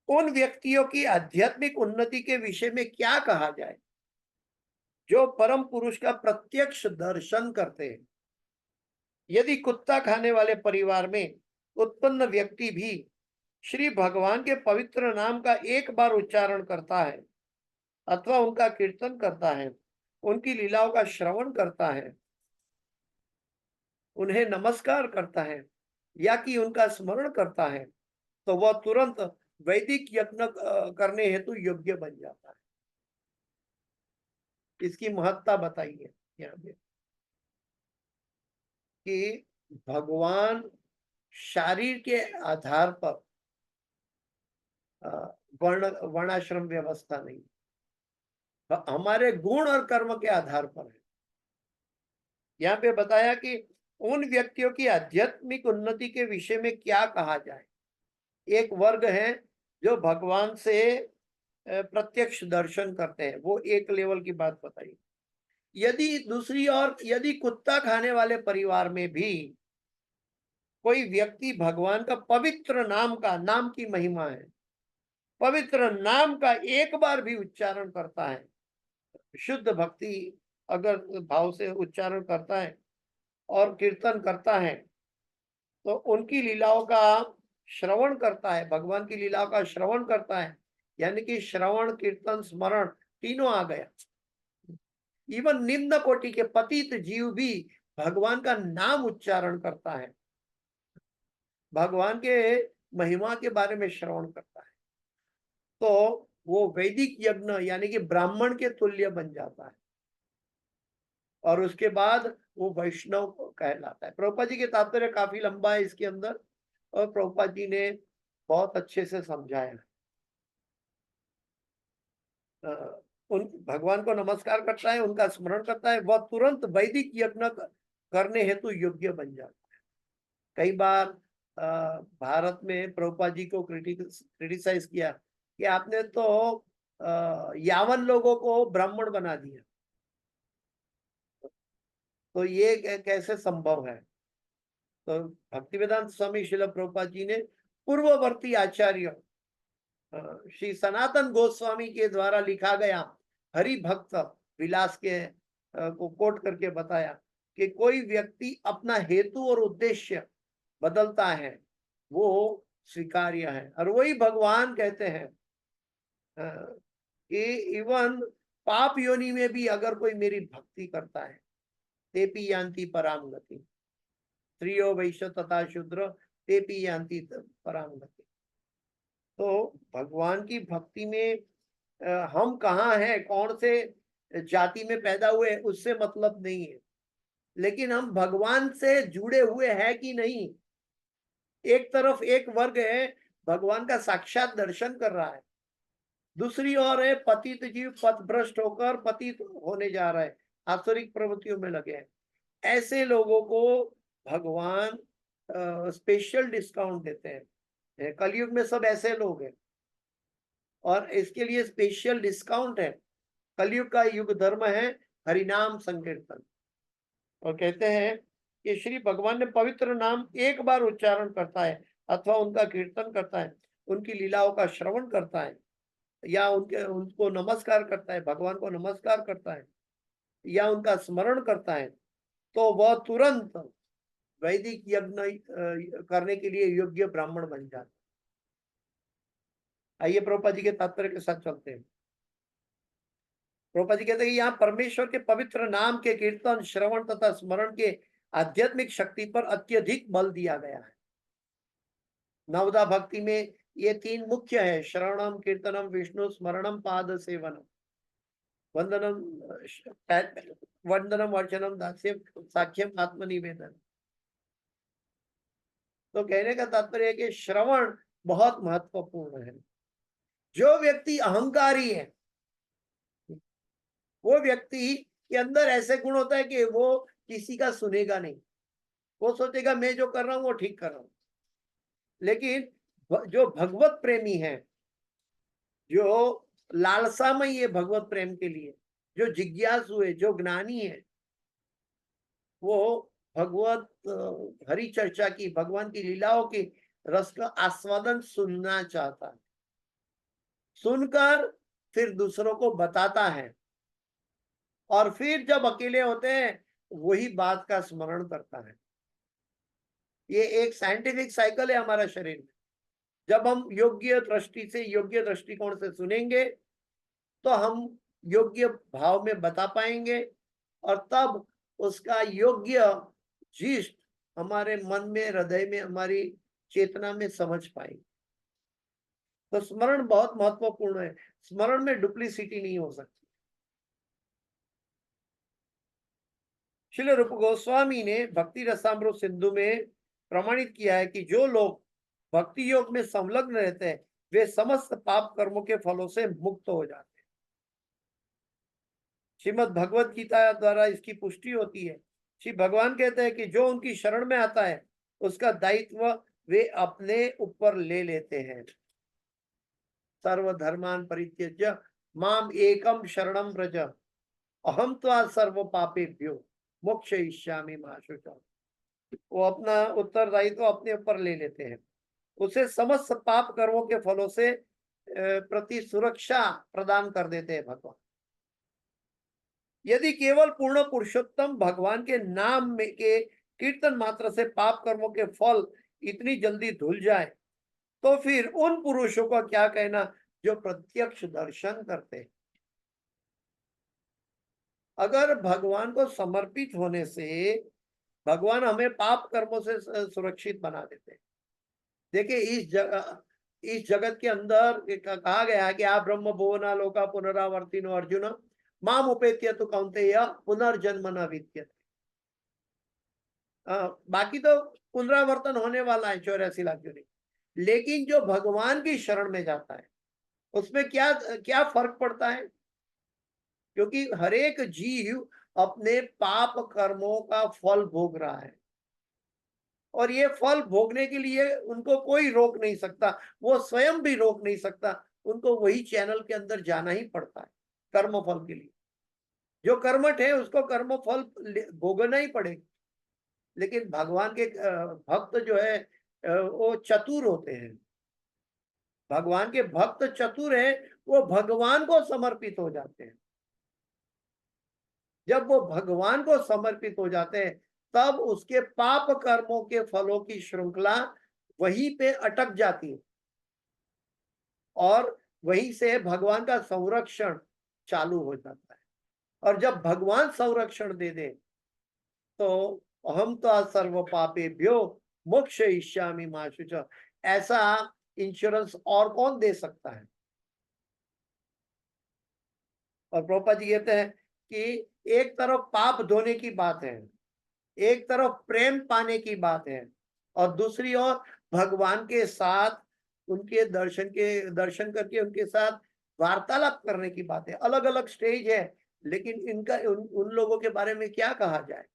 उन व्यक्तियों की आध्यात्मिक उन्नति के विषय में क्या कहा जाए जो परम पुरुष का प्रत्यक्ष दर्शन करते हैं। यदि कुत्ता खाने वाले परिवार में उत्पन्न व्यक्ति भी श्री भगवान के पवित्र नाम का एक बार उच्चारण करता है अथवा उनका कीर्तन करता है, उनकी लीलाओं का श्रवण करता है, उन्हें नमस्कार करता है या कि उनका स्मरण करता है, तो वह तुरंत वैदिक यज्ञ करने हेतु योग्य बन जाता है। इसकी महत्ता बताइए यहाँ पे कि भगवान शारीर के आधार पर वर्णाश्रम व्यवस्था नहीं, हमारे गुण और कर्म के आधार पर है। यहाँ पे बताया कि उन व्यक्तियों की आध्यात्मिक उन्नति के विषय में क्या कहा जाए। एक वर्ग है जो भगवान से प्रत्यक्ष दर्शन करते हैं, वो एक लेवल की बात बताई। यदि दूसरी ओर यदि कुत्ता खाने वाले परिवार में भी कोई व्यक्ति भगवान का पवित्र नाम की महिमा है, पवित्र नाम का एक बार भी उच्चारण करता है, शुद्ध भक्ति अगर भाव से उच्चारण करता है और कीर्तन करता है, तो उनकी लीलाओं का श्रवण करता है, भगवान की लीलाओं का श्रवण करता है, यानी कि श्रवण कीर्तन स्मरण तीनों आ गया। इवन निम्न कोटि के पतित जीव भी भगवान का नाम उच्चारण करता है, भगवान के महिमा के बारे में श्रवण करता है, तो वो वैदिक यज्ञ यानी कि ब्राह्मण के तुल्य बन जाता है और उसके बाद वो वैष्णव कहलाता है। प्रभुपाद जी के तात्पर्य काफी लंबा है इसके अंदर और प्रभुपाद जी ने बहुत अच्छे से समझाया। उन भगवान को नमस्कार करता है, उनका स्मरण करता है, वह तुरंत वैदिक यज्ञ करने हेतु योग्य बन जाता है। कई बार भारत में प्रभुपाद जी को क्रिटिसाइज किया कि आपने तो यावन लोगों को ब्राह्मण बना दिया, तो ये कैसे संभव है। तो भक्तिवेदांत स्वामी श्रील प्रभुपाद जी ने पूर्ववर्ती आचार्य श्री सनातन गोस्वामी के द्वारा लिखा गया हरि भक्त विलास के को कोट करके बताया कि कोई व्यक्ति अपना हेतु और उद्देश्य बदलता है वो स्वीकार्य है, और वही भगवान कहते हैं कि इवन पाप योनि में भी अगर कोई मेरी भक्ति करता है तेपी यान्ति पराम गति, स्त्रियो वैश्य तथा शूद्र तेपी यान्ति पराम गति। तो भगवान की भक्ति में हम कहाँ हैं, कौन से जाति में पैदा हुए, उससे मतलब नहीं है, लेकिन हम भगवान से जुड़े हुए हैं कि नहीं। एक तरफ एक वर्ग है भगवान का साक्षात दर्शन कर रहा है, दूसरी ओर है पतित जीव पथ भ्रष्ट होकर पतित होने जा रहा है, आसुरिक प्रवृत्तियों में लगे हैं। ऐसे लोगों को भगवान स्पेशल डिस्काउंट देते हैं। कलयुग में सब ऐसे लोग हैं और इसके लिए स्पेशल डिस्काउंट है। कलयुग का युग धर्म है हरिनाम संकीर्तन, और कहते हैं कि श्री भगवान ने पवित्र नाम एक बार उच्चारण करता है अथवा उनका कीर्तन करता है, उनकी लीलाओं का श्रवण करता है या उनको नमस्कार करता है, भगवान को नमस्कार करता है या उनका स्मरण करता है, तो वह तुरंत वैदिक यज्ञ करने के लिए योग्य ब्राह्मण बन जाता है। आइए प्रभुपाद जी के तात्पर्य के साथ चलते हैं। प्रभुपाद जी कहते हैं कि यहाँ परमेश्वर के पवित्र नाम के कीर्तन श्रवण तथा स्मरण के आध्यात्मिक शक्ति पर अत्यधिक बल दिया गया है। नवदा भक्ति में ये तीन मुख्य है, श्रवणम कीर्तनम विष्णु स्मरणम पाद सेवनम, वंदनम वंदनम अर्चनम दास्यम साक्ष्यम आत्मनिवेदन। तो कहने का तात्पर्य है कि श्रवण बहुत महत्वपूर्ण है। जो व्यक्ति अहंकारी है, वो व्यक्ति के अंदर ऐसे गुण होता है कि वो किसी का सुनेगा नहीं, वो सोचेगा मैं जो कर रहा हूं वो ठीक कर रहा हूं। लेकिन जो भगवत प्रेमी है, जो लालसामय है भगवत प्रेम के लिए, जो जिज्ञासु है, जो ज्ञानी है, वो भगवत हरि चर्चा की, भगवान की लीलाओं की रस का आस्वादन सुनना चाहता है, सुनकर फिर दूसरों को बताता है, और फिर जब अकेले होते हैं वही बात का स्मरण करता है। ये एक साइंटिफिक साइकिल है हमारा शरीर में। जब हम योग्य दृष्टि से, योग्य दृष्टिकोण से सुनेंगे तो हम योग्य भाव में बता पाएंगे, और तब उसका योग्य जिस्ट हमारे मन में, हृदय में, हमारी चेतना में समझ पाएंगे। तो स्मरण बहुत महत्वपूर्ण है। स्मरण में डुप्लीसिटी नहीं हो सकती। श्रील रूप गोस्वामी ने भक्ति रसामृत सिंधु में प्रमाणित किया है कि जो लोग भक्ति योग में संलग्न रहते हैं वे समस्त पाप कर्मों के फलों से मुक्त हो जाते हैं। श्रीमद् भगवत गीता द्वारा इसकी पुष्टि होती है। श्री भगवान कहते हैं कि जो उनकी शरण में आता है उसका दायित्व वे अपने ऊपर ले लेते हैं। सर्वधर्मान परित्यज्य माम एकम शरणम व्रज अहम त्वा सर्व पापेभ्यो मोक्षयिष्यामि मा शुचः। वो अपना उत्तरदायित्व अपने ऊपर ले लेते हैं, उसे समस्त पाप कर्मों के फलों से प्रति सुरक्षा प्रदान कर देते हैं भगवान। यदि केवल पूर्ण पुरुषोत्तम भगवान के नाम में के कीर्तन मात्र से पाप कर्मों के फल इतनी जल्दी धुल जाए तो फिर उन पुरुषों का क्या कहना जो प्रत्यक्ष दर्शन करते हैं। अगर भगवान को समर्पित होने से भगवान हमें पाप कर्मों से सुरक्षित बना देते हैं। देखिए इस जगत के अंदर कहा गया है कि आप ब्रह्म भुवना लोका पुनरावर्तिनो अर्जुन माम उपेत्य तो कौन्तेय पुनर्जन्म न विद्यते। बाकी तो पुनरावर्तन होने वाला है 84 लाख योनि, लेकिन जो भगवान की शरण में जाता है उसमें क्या क्या फर्क पड़ता है, क्योंकि हर एक जीव अपने पाप कर्मों का फल भोग रहा है, और ये फल भोगने के लिए उनको कोई रोक नहीं सकता, वो स्वयं भी रोक नहीं सकता। उनको वही चैनल के अंदर जाना ही पड़ता है कर्म फल के लिए। जो कर्मठ है उसको कर्म फल भोगना ही पड़ेगा। लेकिन भगवान के भक्त जो है वो चतुर होते हैं। भगवान के भक्त चतुर हैं, वो भगवान को समर्पित हो जाते हैं। जब वो भगवान को समर्पित हो जाते हैं तब उसके पाप कर्मों के फलों की श्रृंखला वहीं पे अटक जाती है, और वहीं से भगवान का संरक्षण चालू हो जाता है। और जब भगवान संरक्षण दे दे तो अहम तो सर्व पापेभ्यो मोक्षयिष्यामि मा शुचः, ऐसा इंश्योरेंस और कौन दे सकता है। और प्रभुपाद जी कहते हैं कि एक तरफ पाप धोने की बात है, एक तरफ प्रेम पाने की बात है, और दूसरी ओर भगवान के साथ उनके दर्शन करके उनके साथ वार्तालाप करने की बात है। अलग अलग स्टेज है, लेकिन इनका उन लोगों के बारे में क्या कहा जाए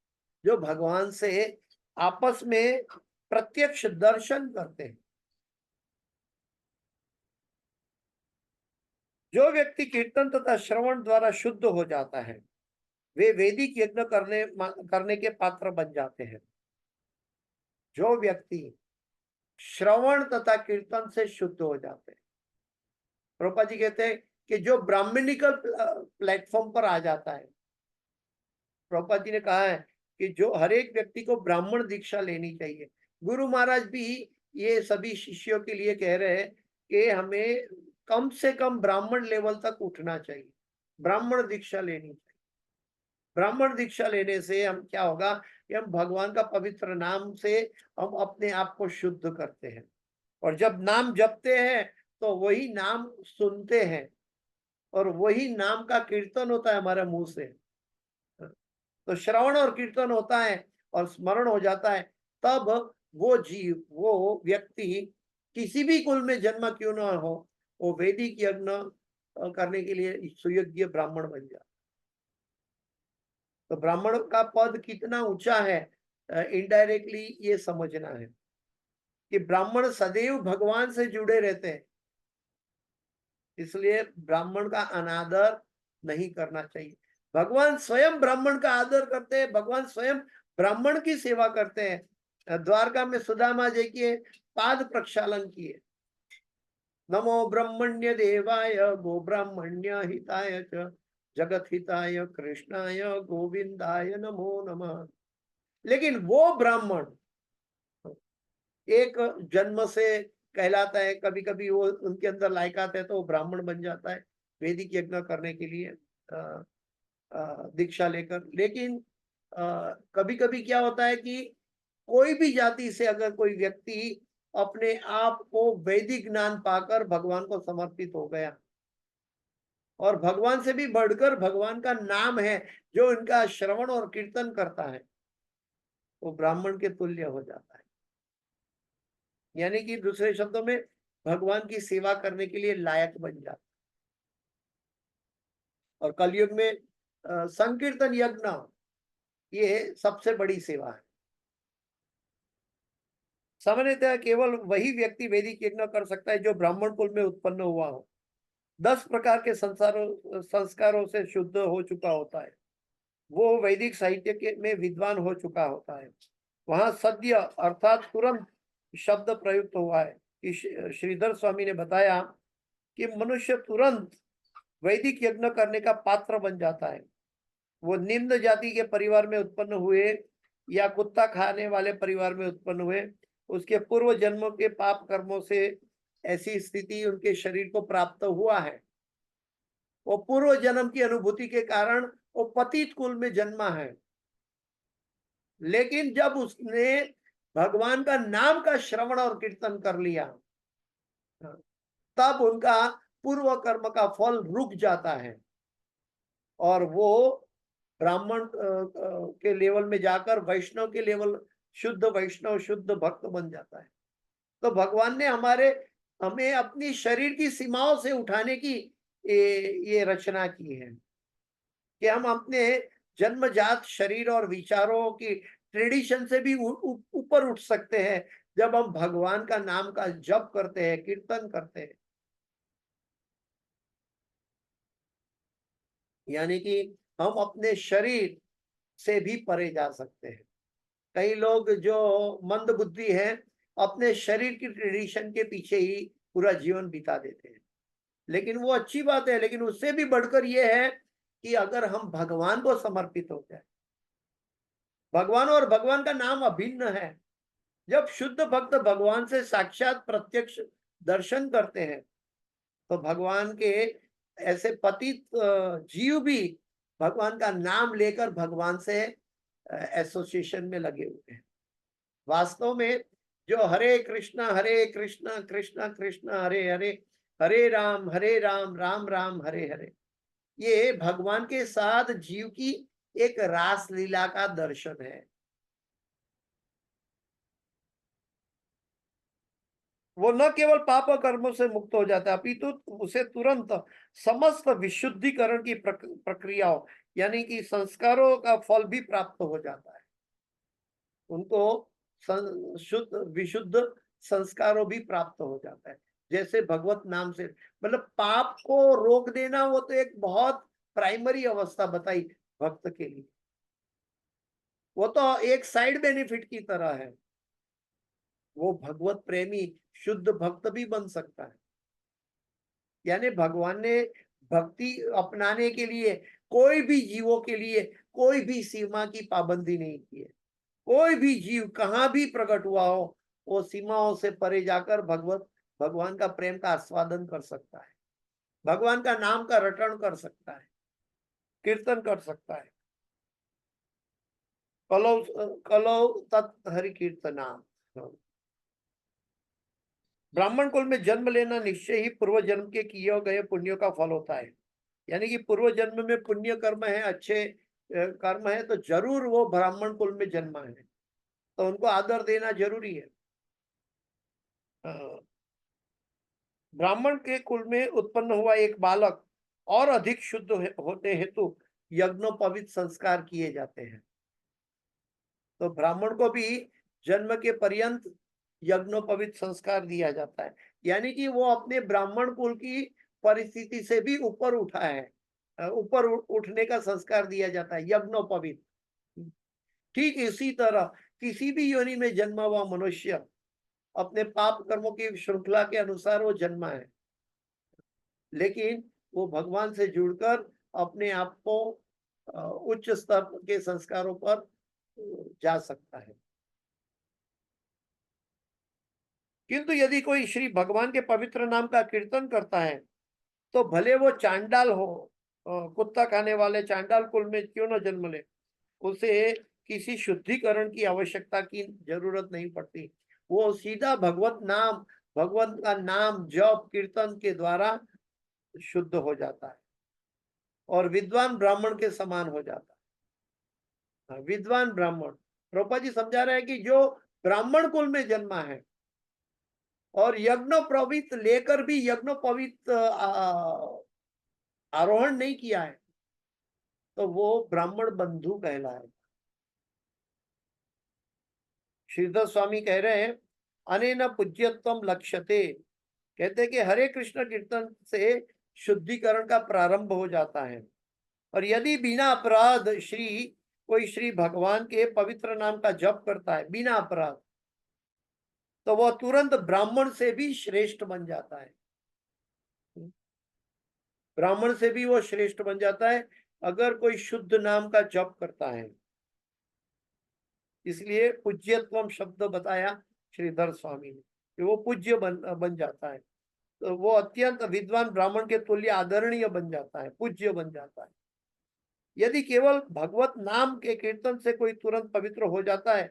जो भगवान से आपस में प्रत्यक्ष दर्शन करते हैं। जो व्यक्ति कीर्तन तथा श्रवण द्वारा शुद्ध हो जाता है वे वैदिक यज्ञ करने के पात्र बन जाते हैं। जो व्यक्ति श्रवण तथा कीर्तन से शुद्ध हो जाते हैं, प्रभुपाद जी कहते हैं कि जो ब्राह्मणिकल प्लेटफॉर्म पर आ जाता है, प्रभुपाद जी ने कहा है कि जो हर एक व्यक्ति को ब्राह्मण दीक्षा लेनी चाहिए। गुरु महाराज भी ये सभी शिष्यों के लिए कह रहे हैं कि हमें कम से कम ब्राह्मण लेवल तक उठना चाहिए, ब्राह्मण दीक्षा लेनी चाहिए। ब्राह्मण दीक्षा लेने से हम क्या होगा कि हम भगवान का पवित्र नाम से हम अपने आप को शुद्ध करते हैं, और जब नाम जपते हैं तो वही नाम सुनते हैं, और वही नाम का कीर्तन होता है हमारे मुंह से। तो श्रवण और कीर्तन होता है और स्मरण हो जाता है, तब वो जीव, वो व्यक्ति किसी भी कुल में जन्म क्यों ना हो, वो वैदिक यज्ञ करने के लिए सुयोग्य ब्राह्मण बन जाता। तो ब्राह्मण का पद कितना ऊंचा है, इनडायरेक्टली ये समझना है कि ब्राह्मण सदैव भगवान से जुड़े रहते हैं, इसलिए ब्राह्मण का अनादर नहीं करना चाहिए। भगवान स्वयं ब्राह्मण का आदर करते हैं, भगवान स्वयं ब्राह्मण की सेवा करते हैं। द्वारका में सुदामा जी के पाद प्रक्षालन किए। नमो ब्रह्मण्य देवाय गो ब्राह्मण्य हिताय च जगत हिताय कृष्णाय गोविंदाय नमो नमः। लेकिन वो ब्राह्मण एक जन्म से कहलाता है, कभी कभी वो उनके अंदर लायकात है तो वो ब्राह्मण बन जाता है वैदिक यज्ञ करने के लिए दीक्षा लेकर। लेकिन कभी कभी क्या होता है कि कोई भी जाति से अगर कोई व्यक्ति अपने आप को वैदिक ज्ञान पाकर भगवान को समर्पित हो गया और भगवान से भी बढ़कर भगवान का नाम है जो इनका श्रवण और कीर्तन करता है, वो ब्राह्मण के तुल्य हो जाता है। यानी कि दूसरे शब्दों में भगवान की सेवा करने के लिए लायक बन जाता है। और कलयुग में संकीर्तन यज्ञ ये सबसे बड़ी सेवा है। सामान्यतः केवल वही व्यक्ति वैदिक यज्ञ कर सकता है जो ब्राह्मण कुल में उत्पन्न हुआ हो, 10 प्रकार के संस्कारों से शुद्ध हो चुका होता है, वो वैदिक साहित्य के में विद्वान हो चुका होता है। वहां सद्य अर्थात तुरंत शब्द प्रयुक्त हुआ है कि श्रीधर स्वामी ने बताया कि मनुष्य तुरंत वैदिक यज्ञ करने का पात्र बन जाता है। वो निम्न जाति के परिवार में उत्पन्न हुए या कुत्ता खाने वाले परिवार में उत्पन्न हुए, उसके पूर्व जन्मों के पाप कर्मों से ऐसी स्थिति उनके शरीर को प्राप्त हुआ है। वो पूर्व जन्म की अनुभूति के कारण वो पतित कुल में जन्मा है। लेकिन जब उसने भगवान का नाम का श्रवण और कीर्तन कर लिया, तब उनका पूर्व कर्म का फल रुक जाता है और वो ब्राह्मण के लेवल में जाकर वैष्णव के लेवल, शुद्ध वैष्णव शुद्ध भक्त बन जाता है। तो भगवान ने हमें अपनी शरीर की सीमाओं से उठाने की ये रचना की है कि हम अपने जन्मजात शरीर और विचारों की ट्रेडिशन से भी ऊपर उठ सकते हैं जब हम भगवान का नाम का जप करते हैं, कीर्तन करते हैं। यानी कि हम अपने शरीर से भी परे जा सकते हैं। कई लोग जो मंद बुद्धि हैं अपने शरीर की ट्रेडिशन के पीछे ही पूरा जीवन बिता देते हैं, लेकिन वो अच्छी बात है। लेकिन उससे भी बढ़कर ये है कि अगर हम भगवान को समर्पित हो जाए, भगवान और भगवान का नाम अभिन्न है। जब शुद्ध भक्त भगवान से साक्षात प्रत्यक्ष दर्शन करते हैं तो भगवान के ऐसे पतित जीव भी भगवान का नाम लेकर भगवान से एसोसिएशन में लगे हुए हैं। वास्तव में जो हरे कृष्णा कृष्णा कृष्णा हरे हरे, हरे राम राम राम हरे हरे, ये भगवान के साथ जीव की एक रास लीला का दर्शन है। वो न केवल पाप और कर्मों से मुक्त हो जाता है अपितु उसे तुरंत समस्त विशुद्धिकरण की प्रक्रियाओं यानी कि संस्कारों का फल भी प्राप्त हो जाता है। उनको शुद्ध विशुद्ध संस्कारों भी प्राप्त हो जाता है। जैसे भगवत नाम से मतलब पाप को रोक देना, वो तो एक बहुत प्राइमरी अवस्था बताई भक्त के लिए, वो तो एक साइड बेनिफिट की तरह है। वो भगवत प्रेमी शुद्ध भक्त भी बन सकता है। यानी भगवान ने भक्ति अपनाने के लिए कोई भी जीवों के लिए कोई भी सीमा की पाबंदी नहीं की है। कोई भी जीव कहाँ भी प्रकट हुआ हो वो सीमाओं से परे जाकर भगवान का प्रेम का आस्वादन कर सकता है, भगवान का नाम का रटन कर सकता है, कीर्तन कर सकता है। कलो कलो तत् हरि कीर्तना। ब्राह्मण कुल में जन्म लेना निश्चय ही पूर्व जन्म के किए गए पुण्यों का फल होता है। यानी कि पूर्व जन्म में पुण्य कर्म है, अच्छे कर्म है, तो जरूर वो ब्राह्मण कुल में जन्मा है, तो उनको आदर देना जरूरी है। ब्राह्मण के कुल में उत्पन्न हुआ एक बालक और अधिक शुद्ध होते हेतु यज्ञोपवीत संस्कार किए जाते हैं। तो ब्राह्मण को भी जन्म के पर्यंत यज्ञोपवीत संस्कार दिया जाता है। यानी कि वो अपने ब्राह्मण कुल की परिस्थिति से भी ऊपर उठा है, ऊपर उठने का संस्कार दिया जाता है, यज्ञोपवीत। ठीक इसी तरह किसी भी योनि में जन्मा हुआ मनुष्य अपने पाप कर्मों की श्रृंखला के अनुसार वो जन्मा है, लेकिन वो भगवान से जुड़कर अपने आप को उच्च स्तर के संस्कारों पर जा सकता है। किंतु यदि कोई श्री भगवान के पवित्र नाम का कीर्तन करता है, तो भले वो चांडाल हो, कुत्ता खाने वाले चांडाल कुल में क्यों न जन्म ले, उसे किसी शुद्धिकरण की आवश्यकता की जरूरत नहीं पड़ती। वो सीधा भगवत का नाम जप कीर्तन के द्वारा शुद्ध हो जाता है और विद्वान ब्राह्मण के समान हो जाता है। विद्वान ब्राह्मण, प्रभुपाद जी समझा रहे हैं कि जो ब्राह्मण कुल में जन्मा है और यज्ञोपवीत लेकर भी यज्ञोपवीत आरोहण नहीं किया है, तो वो ब्राह्मण बंधु कहलाए। श्रीधर स्वामी कह रहे हैं, अनेन पूज्यत्वम लक्ष्यते, कहते कि हरे कृष्ण कीर्तन से शुद्धिकरण का प्रारंभ हो जाता है। और यदि बिना अपराध कोई श्री भगवान के पवित्र नाम का जप करता है बिना अपराध, तो वह तुरंत ब्राह्मण से भी श्रेष्ठ बन जाता है। ब्राह्मण से भी वो श्रेष्ठ बन जाता है अगर कोई शुद्ध नाम का जप करता है। इसलिए पूज्यत्वम शब्द बताया श्रीधर स्वामी ने कि वो पूज्य बन जाता है, तो वो अत्यंत विद्वान ब्राह्मण के तुल्य आदरणीय बन जाता है, पूज्य बन जाता है। यदि केवल भगवत नाम के कीर्तन से कोई तुरंत पवित्र हो जाता है,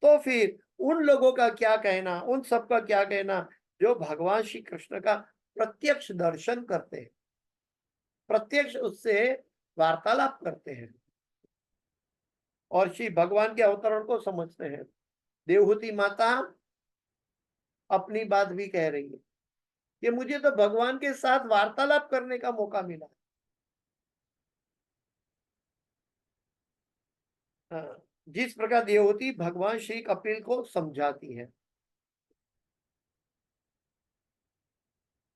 तो फिर उन लोगों का क्या कहना, उन सब का क्या कहना जो भगवान श्री कृष्ण का प्रत्यक्ष दर्शन करते हैं, प्रत्यक्ष उससे वार्तालाप करते हैं और श्री भगवान के अवतरण को समझते हैं। देवहूति माता अपनी बात भी कह रही है कि मुझे तो भगवान के साथ वार्तालाप करने का मौका मिला। हाँ, जिस प्रकार देवहूति भगवान श्री कपिल को समझाती है।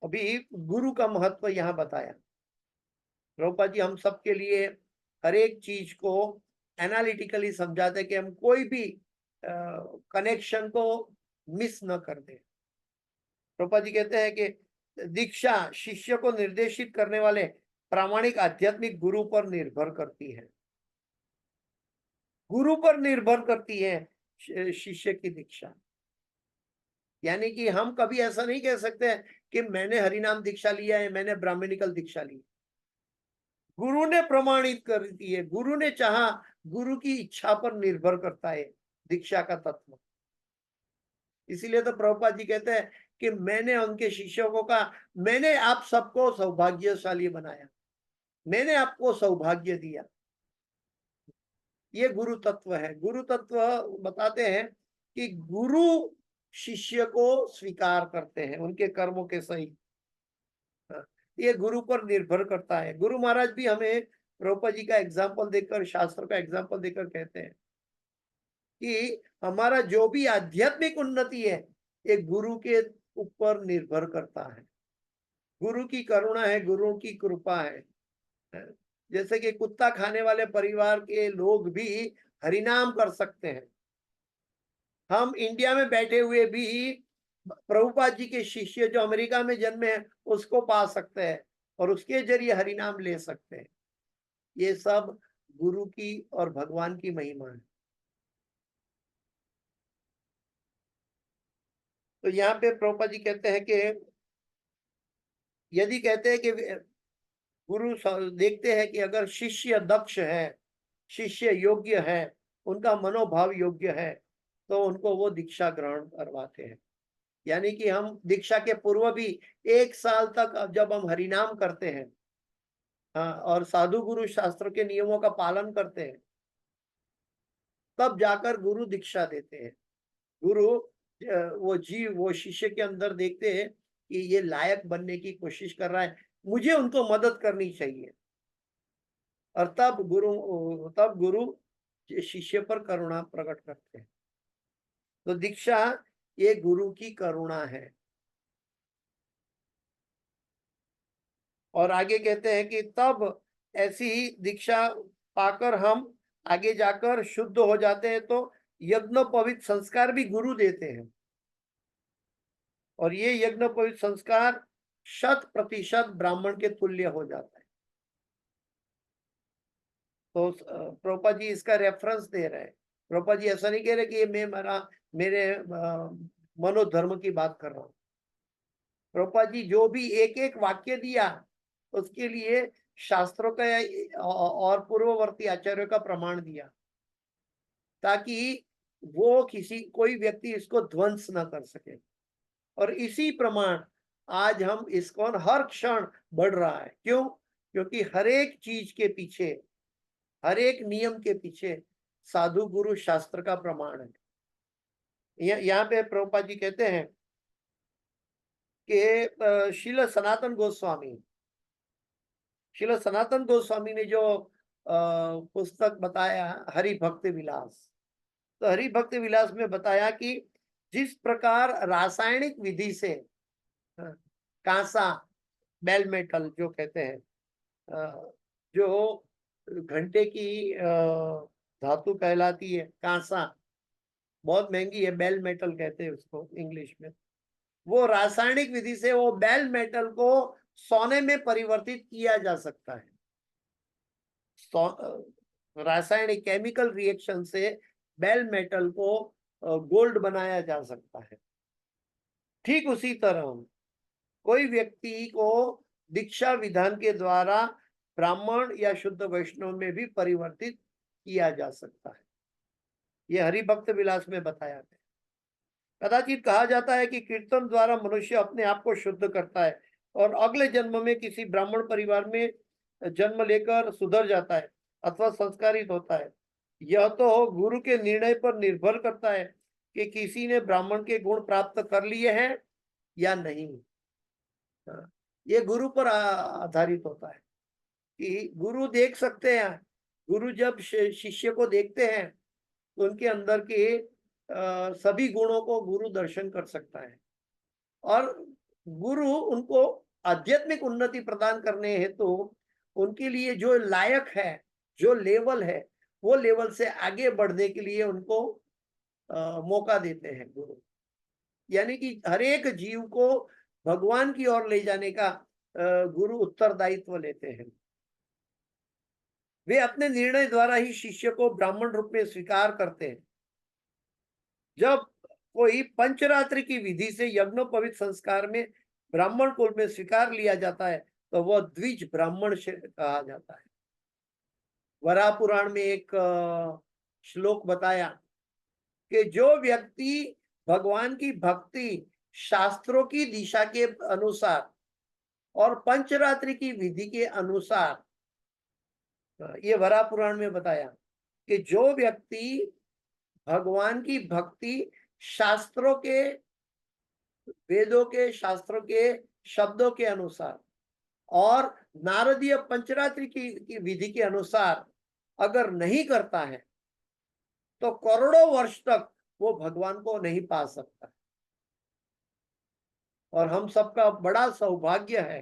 अभी गुरु का महत्व यहाँ बताया प्रभुपाद जी, हम सबके लिए हर एक चीज को एनालिटिकली समझाते कि हम कोई भी कनेक्शन को मिस न कर दे। प्रभुपाद जी कहते हैं कि दीक्षा शिष्य को निर्देशित करने वाले प्रामाणिक आध्यात्मिक गुरु पर निर्भर करती है, गुरु पर निर्भर करती है शिष्य की दीक्षा। यानी कि हम कभी ऐसा नहीं कह सकते कि मैंने हरिनाम दीक्षा लिया है, मैंने ब्राह्मणिकल दीक्षा ली। गुरु ने प्रमाणित कर दी है, गुरु ने चाहा, गुरु की इच्छा पर निर्भर करता है दीक्षा का तत्व। इसीलिए तो प्रभुपाद जी कहते हैं कि मैंने उनके शिष्यों को कहा, मैंने आप सबको सौभाग्यशाली बनाया, मैंने आपको सौभाग्य दिया। ये गुरु तत्व है। गुरु तत्व बताते हैं कि गुरु शिष्य को स्वीकार करते हैं उनके कर्मों के सही। ये गुरु पर निर्भर करता है। गुरु महाराज भी हमें प्रभुपाद जी का एग्जाम्पल देकर, शास्त्र का एग्जाम्पल देकर कहते हैं कि हमारा जो भी आध्यात्मिक उन्नति है ये गुरु के ऊपर निर्भर करता है। गुरु की करुणा है, गुरु की कृपा है। जैसे कि कुत्ता खाने वाले परिवार के लोग भी हरिनाम कर सकते हैं, हम इंडिया में बैठे हुए भी प्रभुपाद जी के शिष्य जो अमेरिका में जन्मे हैं उसको पा सकते हैं और उसके जरिए हरिनाम ले सकते हैं। ये सब गुरु की और भगवान की महिमा है। तो यहाँ पे प्रभुपाद जी कहते हैं कि यदि कहते हैं कि गुरु देखते हैं कि अगर शिष्य दक्ष है, शिष्य योग्य है, उनका मनोभाव योग्य है, तो उनको वो दीक्षा ग्रहण करवाते हैं। यानी कि हम दीक्षा के पूर्व भी 1 साल तक जब हम हरिनाम करते हैं, हाँ, और साधु गुरु शास्त्र के नियमों का पालन करते हैं, तब जाकर गुरु दीक्षा देते हैं। गुरु वो शिष्य के अंदर देखते हैं कि ये लायक बनने की कोशिश कर रहा है, मुझे उनको मदद करनी चाहिए, और तब गुरु शिष्य पर करुणा प्रकट करते हैं। तो दीक्षा ये गुरु की करुणा है। और आगे कहते हैं कि तब ऐसी दीक्षा पाकर हम आगे जाकर शुद्ध हो जाते हैं, तो यज्ञोपवीत संस्कार भी गुरु देते हैं, और ये यज्ञोपवीत संस्कार 100% ब्राह्मण के तुल्य हो जाता है। तो प्रभुपाद जी इसका रेफरेंस दे रहे हैं। प्रभुपाद जी ऐसा नहीं कह रहे कि ये मेरे मनोधर्म की बात कर रहा हूँ। प्रभुपाद जी जो भी एक एक वाक्य दिया उसके लिए शास्त्रों का और पूर्ववर्ती आचार्यों का प्रमाण दिया, ताकि वो कोई व्यक्ति इसको ध्वंस न कर सके। और इसी प्रमाण आज हम इस्कॉन हर क्षण बढ़ रहा है। क्यों? क्योंकि हर एक चीज के पीछे, हर एक नियम के पीछे साधु गुरु शास्त्र का प्रमाण है। यहाँ पे प्रभुपाद जी कहते हैं कि श्रील सनातन गोस्वामी ने जो पुस्तक बताया हरि भक्त विलास, तो हरि भक्त विलास में बताया कि जिस प्रकार रासायनिक विधि से कांसा, बेल मेटल जो कहते हैं, जो घंटे की धातु कहलाती है, कांसा बहुत महंगी है, बेल मेटल कहते हैं उसको इंग्लिश में। वो रासायनिक विधि से वो बेल मेटल को सोने में परिवर्तित किया जा सकता है। रासायनिक केमिकल रिएक्शन से बेल मेटल को गोल्ड बनाया जा सकता है। ठीक उसी तरह कोई व्यक्ति को दीक्षा विधान के द्वारा ब्राह्मण या शुद्ध वैष्णव में भी परिवर्तित किया जा सकता है। यह हरिभक्त विलास में बताया गया। कदाचित कहा जाता है कि कीर्तन द्वारा मनुष्य अपने आप को शुद्ध करता है और अगले जन्म में किसी ब्राह्मण परिवार में जन्म लेकर सुधर जाता है अथवा संस्कारित होता है। यह तो गुरु के निर्णय पर निर्भर करता है कि किसी ने ब्राह्मण के गुण प्राप्त कर लिए हैं या नहीं। ये गुरु पर आधारित होता है कि गुरु देख सकते हैं। गुरु जब शिष्य को देखते हैं तो उनके अंदर के सभी गुणों को गुरु दर्शन कर सकता है, और गुरु उनको आध्यात्मिक उन्नति प्रदान करने हेतु तो उनके लिए जो लायक है, जो लेवल है, वो लेवल से आगे बढ़ने के लिए उनको मौका देते हैं गुरु। यानी कि हर एक जीव को भगवान की ओर ले जाने का गुरु उत्तरदायित्व लेते हैं। वे अपने निर्णय द्वारा ही शिष्य को ब्राह्मण रूप में स्वीकार करते हैं। जब कोई पंचरात्रि की विधि से यज्ञोपवीत संस्कार में ब्राह्मण कुल में स्वीकार लिया जाता है तो वह द्विज ब्राह्मण से कहा जाता है। वराह पुराण में एक श्लोक बताया कि जो व्यक्ति भगवान की भक्ति शास्त्रों की दिशा के अनुसार और पंचरात्रि की विधि के अनुसार, ये वराह पुराण में बताया कि जो व्यक्ति भगवान की भक्ति शास्त्रों के, वेदों के, शास्त्रों के शब्दों के अनुसार और नारदीय पंचरात्रि की विधि के अनुसार अगर नहीं करता है तो करोड़ों वर्ष तक वो भगवान को नहीं पा सकता। और हम सबका बड़ा सौभाग्य है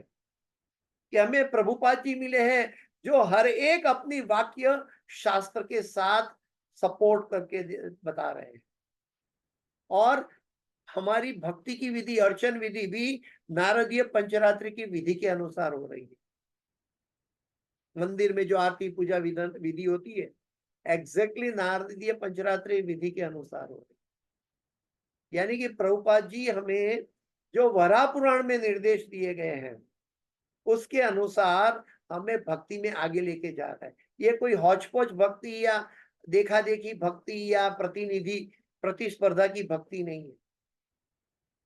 कि हमें प्रभुपाद जी मिले हैं जो हर एक अपनी वाक्य शास्त्र के साथ सपोर्ट करके बता रहे हैं, और हमारी भक्ति की विधि, अर्चन विधि भी नारदीय पंचरात्रि की विधि के अनुसार हो रही है। मंदिर में जो आरती पूजा विधि होती है एग्जैक्टली नारदीय पंचरात्रि विधि के अनुसार हो रही है। यानी कि प्रभुपाद जी हमें जो वराह पुराण में निर्देश दिए गए हैं उसके अनुसार हमें भक्ति में आगे लेके जा रहा है। ये कोई हौच-पौच भक्ति या देखा देखी भक्ति या प्रतिनिधि प्रतिस्पर्धा की भक्ति नहीं है।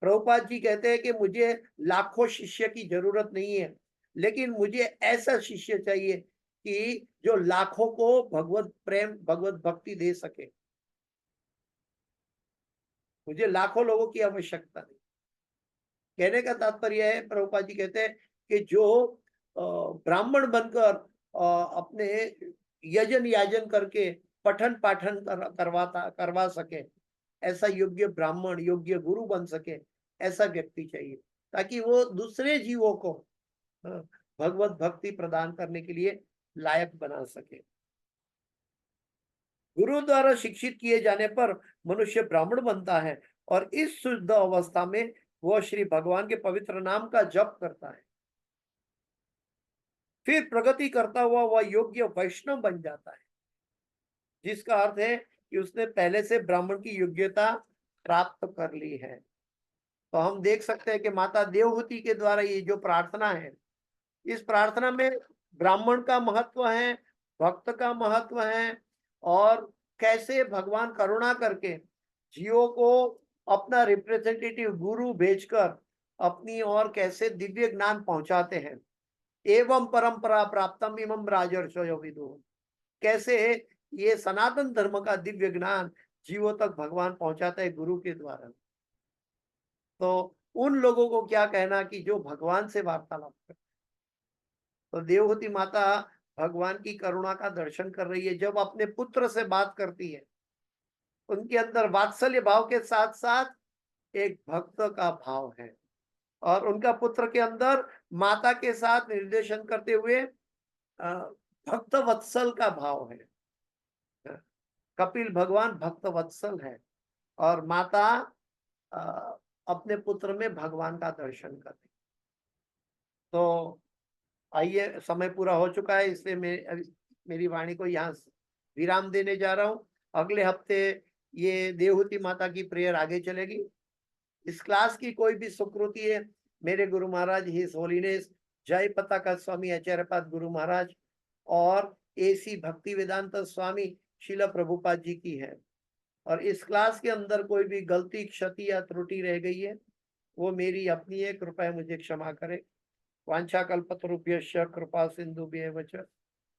प्रभुपाद जी कहते हैं कि मुझे लाखों शिष्य की जरूरत नहीं है, लेकिन मुझे ऐसा शिष्य चाहिए कि जो लाखों को भगवत प्रेम, भगवत भक्ति दे सके। मुझे लाखों लोगों की आवश्यकता नहीं। कहने का तात्पर्य है, प्रभुपाद जी कहते हैं कि जो ब्राह्मण बनकर अपने यजन याजन करके पठन पाठन करवा सके, ऐसा योग्य ब्राह्मण, योग्य गुरु बन सके, ऐसा व्यक्ति चाहिए, ताकि वो दूसरे जीवों को भगवत भक्ति प्रदान करने के लिए लायक बना सके। गुरु द्वारा शिक्षित किए जाने पर मनुष्य ब्राह्मण बनता है और इस शुद्ध अवस्था में वह श्री भगवान के पवित्र नाम का जप करता है। फिर प्रगति करता हुआ वह योग्य वैष्णव बन जाता है, जिसका अर्थ है कि उसने पहले से ब्राह्मण की योग्यता प्राप्त कर ली है। तो हम देख सकते हैं कि माता देवहूति के द्वारा ये जो प्रार्थना है, इस प्रार्थना में ब्राह्मण का महत्व है, भक्त का महत्व है, और कैसे भगवान करुणा करके जीवों को अपना रिप्रेजेंटेटिव गुरु भेजकर अपनी ओर कैसे दिव्य ज्ञान पहुंचाते हैं। एवं परंपरा प्राप्तम इमं राजर्षयो विदुः, कैसे ये सनातन धर्म का दिव्य ज्ञान जीवों तक भगवान पहुंचाता है गुरु के द्वारा। तो उन लोगों को क्या कहना कि जो भगवान से वार्तालाप करते। तो देवहूति माता भगवान की करुणा का दर्शन कर रही है, जब अपने पुत्र से बात करती है उनके अंदर वात्सल्य भाव के साथ साथ एक भक्त का भाव है, और उनका पुत्र के अंदर माता के साथ निर्देशन करते हुए भक्त वत्सल का भाव है। कपिल भगवान भक्त वत्सल है और माता अपने पुत्र में भगवान का दर्शन करती। तो आइए, समय पूरा हो चुका है, इसलिए मैं मेरी वाणी को यहाँ विराम देने जा रहा हूँ। अगले हफ्ते ये देवहूति माता की प्रेयर आगे चलेगी। इस क्लास की कोई भी सुकृति है, मेरे गुरु महाराज हिज होलीनेस जय पताका स्वामी आचार्यपाद गुरु महाराज और एसी भक्ति वेदांत स्वामी शिला प्रभुपाद जी की है, और इस क्लास के अंदर कोई भी गलती, क्षति या त्रुटि रह गई है वो मेरी अपनी है, कृपया मुझे क्षमा करें। वांछा कल्पतरुभ्यश्च कृपा सिंधुभ्येव च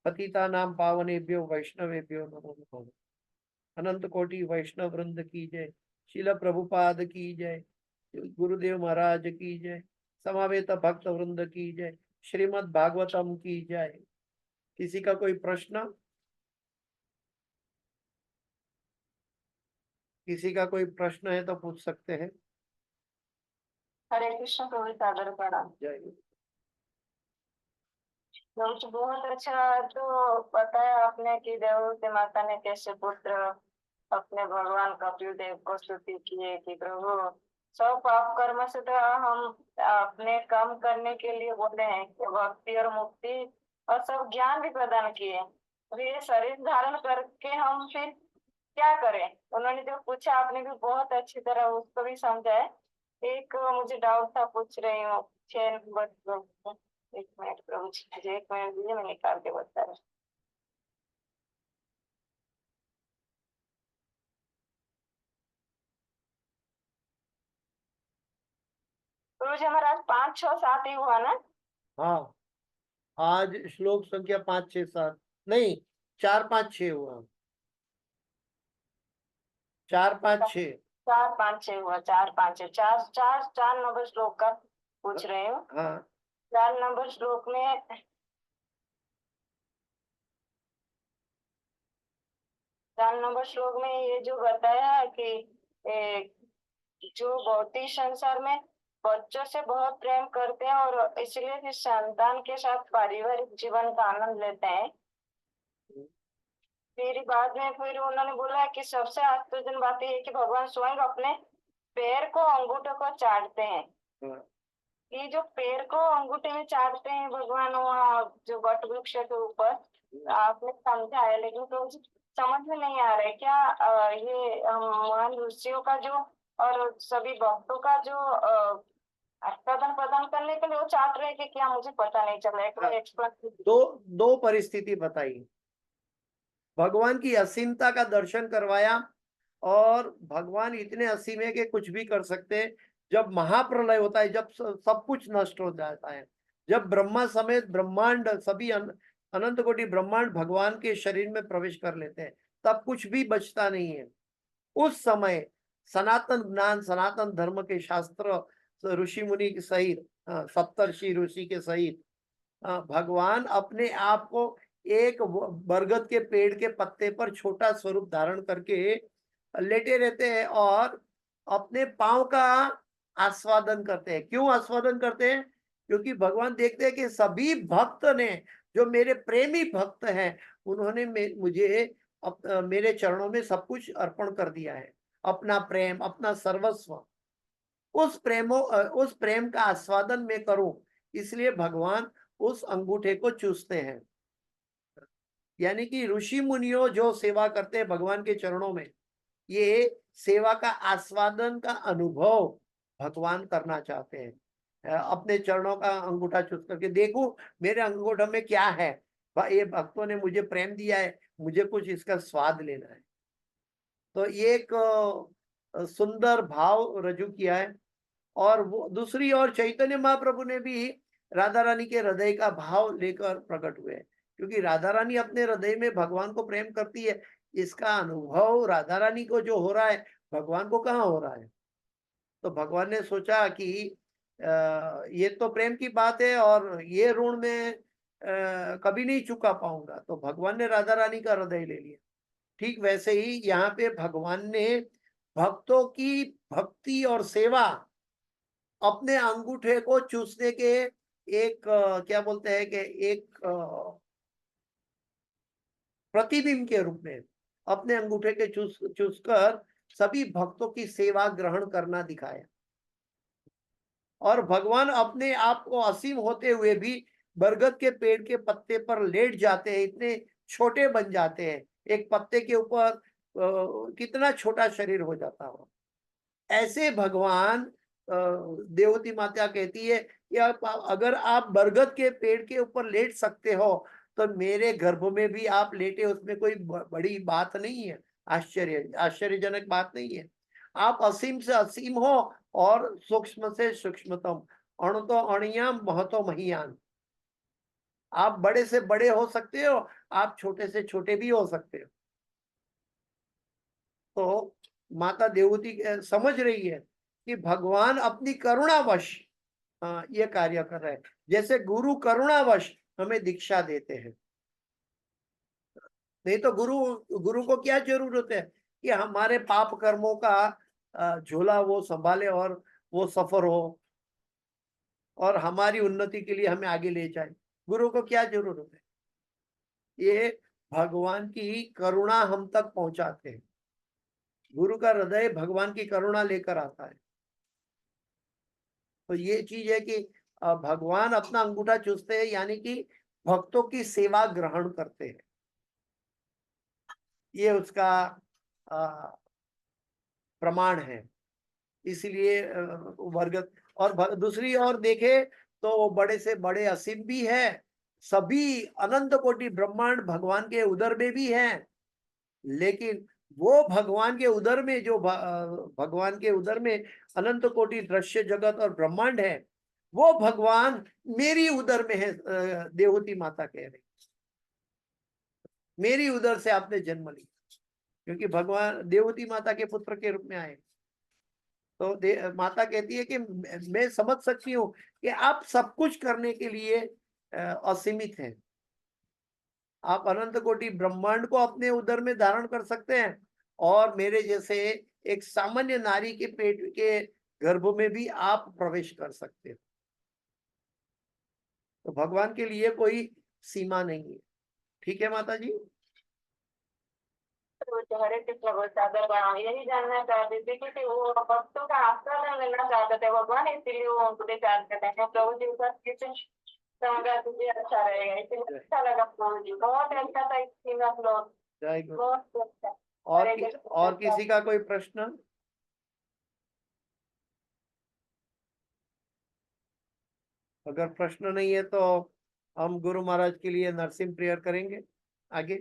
पतितानां पावनेभ्यो वैष्णवेभ्यो नमो नमः। अनंत कोटि वैष्णव वृंद की जय, शिला प्रभुपाद की जय, गुरुदेव महाराज की जय, समावेत भक्त वृंद की जय, श्रीमद् भागवतम की जय। किसी का कोई प्रश्न? किसी का कोई प्रश्न है तो पूछ सकते हैं। हरे कृष्ण प्रभु, सादर प्रणाम। जय। प्रभु बहुत अच्छा जो बताया आपने कि देवहूति माता ने कैसे पुत्र अपने भगवान कपिलदेव को स्तुति किए कि प्रभु सब पाप कर्म से तो हम अपने कम करने के लिए बोले हैं कि भक्ति और मुक्ति और सब ज्ञान भी प्रदान किए, तो ये शरीर धारण करके हम फिर क्या करें? उन्होंने जो पूछा आपने भी बहुत अच्छी तरह उसको भी समझा है। एक मुझे डाउट था, पूछ रही हूँ। 6 नंबर, एक मिनट प्रभु जी, मुझे 1 मिनट दीजिए, मैं निकाल के बता रही हूँ। प्रभु जी हमारा आज 5, 6, 7 ही हुआ ना? हाँ, आज श्लोक संख्या 5, 6, 7 नहीं, 4, 5, 6 हुआ। 4, 5, 6। 4, 5, 6 हुआ। 4, 5, 6, 4 नंबर श्लोक का पूछ रही हूँ। हाँ 4 नंबर श्लोक में 4 नंबर श्लोक में ये जो बताया है कि जो भौतिक संसार में बच्चों से बहुत प्रेम करते हैं और इसलिए फिर संतान के साथ पारिवारिक जीवन का आनंद लेते हैं। फिर बाद में फिर उन्होंने बोला कि सबसे आश्चर्यजनक बात यह है कि भगवान स्वयं अपने पैर को, अंगूठे को चाटते हैं। ये जो पैर को अंगूठे में चाटते हैं भगवान वहाँ जो वट वृक्ष के ऊपर, आपने समझा है, लेकिन तो समझ में नहीं आ रहा है क्या ये महान ऋषियों का जो और सभी भक्तों का जो प्रदान प्रदान करने के लिए वो चाट रहे हैं कि क्या, मुझे पता नहीं चल रहा है। एक्सप्लेन। दो परिस्थिति बताई। भगवान की असीमता का दर्शन करवाया, और भगवान इतने असीम है कि कुछ भी कर सकते हैं। जब महाप्रलय होता है, जब सब कुछ नष्ट हो जाता है, जब ब्रह्मा समेत ब्रह्मांड सभी अनंत कोटि ब्रह्मांड भगवान के शरीर में प्रवेश कर लेते हैं, तब कुछ भी बचता नहीं है। उस समय सनातन ज्ञान, सनातन धर्म के शास्त्र, ऋषि मुनि के सहित, सप्तर्षि ऋषि के सहित भगवान अपने आप को एक बरगद के पेड़ के पत्ते पर छोटा स्वरूप धारण करके लेटे रहते हैं और अपने पांव का आस्वादन करते हैं। क्यों आस्वादन करते हैं? क्योंकि भगवान देखते हैं कि सभी भक्त ने जो मेरे प्रेमी भक्त हैं, उन्होंने मुझे मेरे चरणों में सब कुछ अर्पण कर दिया है, अपना प्रेम, अपना सर्वस्व। उस प्रेम का आस्वादन मैं करूं, इसलिए भगवान उस अंगूठे को चूसते हैं। यानी कि ऋषि मुनियों जो सेवा करते हैं भगवान के चरणों में, ये सेवा का आस्वादन का अनुभव भगवान करना चाहते हैं। अपने चरणों का अंगूठा चूस करके देखो मेरे अंगूठे में क्या है, ये भक्तों ने मुझे प्रेम दिया है, मुझे कुछ इसका स्वाद लेना है। तो ये एक सुंदर भाव रजू किया है। और वो दूसरी ओर चैतन्य महाप्रभु ने भी राधा रानी के हृदय का भाव लेकर प्रकट हुए हैं, क्योंकि राधा रानी अपने हृदय में भगवान को प्रेम करती है। इसका अनुभव राधा रानी को जो हो रहा है, भगवान को कहाँ हो रहा है। तो भगवान ने सोचा कि ये तो प्रेम की बात है और ये ऋण मैं कभी नहीं चुका पाऊंगा। तो भगवान ने राधा रानी का हृदय ले लिया। ठीक वैसे ही यहाँ पे भगवान ने भक्तों की भक्ति और सेवा अपने अंगूठे को चूसने के एक क्या बोलते हैं कि एक प्रतिबिंब के रूप में अपने अंगूठे के चूस कर सभी भक्तों की सेवा ग्रहण करना दिखाया। और भगवान अपने आप को असीम होते हुए भी बरगद के पेड़ के पत्ते पर लेट जाते हैं, इतने छोटे बन जाते हैं। एक पत्ते के ऊपर कितना छोटा शरीर हो जाता हो। ऐसे भगवान, देवती माता कहती है कि अगर आप बरगद के पेड़ के ऊपर लेट सकते हो तो मेरे गर्भ में भी आप लेटे, उसमें कोई बड़ी बात नहीं है, आश्चर्यजनक बात नहीं है। आप असीम से असीम हो और सूक्ष्म से सूक्ष्मतम, अणु तो अणियाम महतो महियान। आप बड़े से बड़े हो सकते हो, आप छोटे से छोटे भी हो सकते हो। तो माता देवती समझ रही है कि भगवान अपनी करुणावश ये कार्य कर रहे हैं, जैसे गुरु करुणावश हमें दीक्षा देते हैं। नहीं तो गुरु को क्या जरूरत है कि हमारे पाप कर्मों का झोला वो संभाले और वो सफर हो और हमारी उन्नति के लिए हमें आगे ले जाए। गुरु को क्या जरूरत है। ये भगवान की करुणा हम तक पहुंचाते हैं। गुरु का हृदय भगवान की करुणा लेकर आता है। तो ये चीज है कि भगवान अपना अंगूठा चूसते हैं, यानी कि भक्तों की सेवा ग्रहण करते हैं। ये उसका प्रमाण है। इसलिए वर्ग और दूसरी ओर देखे तो बड़े से बड़े असीम भी है, सभी अनंत कोटि ब्रह्मांड भगवान के उदर में भी हैं। लेकिन वो भगवान के उदर में जो भगवान के उदर में अनंत कोटि दृश्य जगत और ब्रह्मांड है, वो भगवान मेरी उदर में है। देवती माता कह रही, मेरी उदर से आपने जन्म लिया, क्योंकि भगवान देवती माता के पुत्र के रूप में आए। तो माता कहती है कि मैं समझ सकती हूँ कि आप सब कुछ करने के लिए असीमित हैं। आप अनंत कोटि ब्रह्मांड को अपने उदर में धारण कर सकते हैं और मेरे जैसे एक सामान्य नारी के पेट के गर्भ में भी आप प्रवेश कर सकते हो। तो भगवान के लिए कोई सीमा नहीं है। ठीक है माता जी। तो हरे कृष्ण को सागर बनाओ, यही जानना चाहते थे कि वो भक्तों का आस्वादन लेना चाहते थे भगवान, इसीलिए वो उनको चार्ज करते हैं। प्रभु जी का किचन समझा तुझे अच्छा रहेगा, इसलिए अच्छा लगा। प्रभु जी बहुत अच्छा था, इसमें फ्लोर जय गुरु। बहुत अच्छा। और किसी का कोई प्रश्न? अगर प्रश्न नहीं है तो हम गुरु महाराज के लिए नरसिंह प्रेयर करेंगे आगे।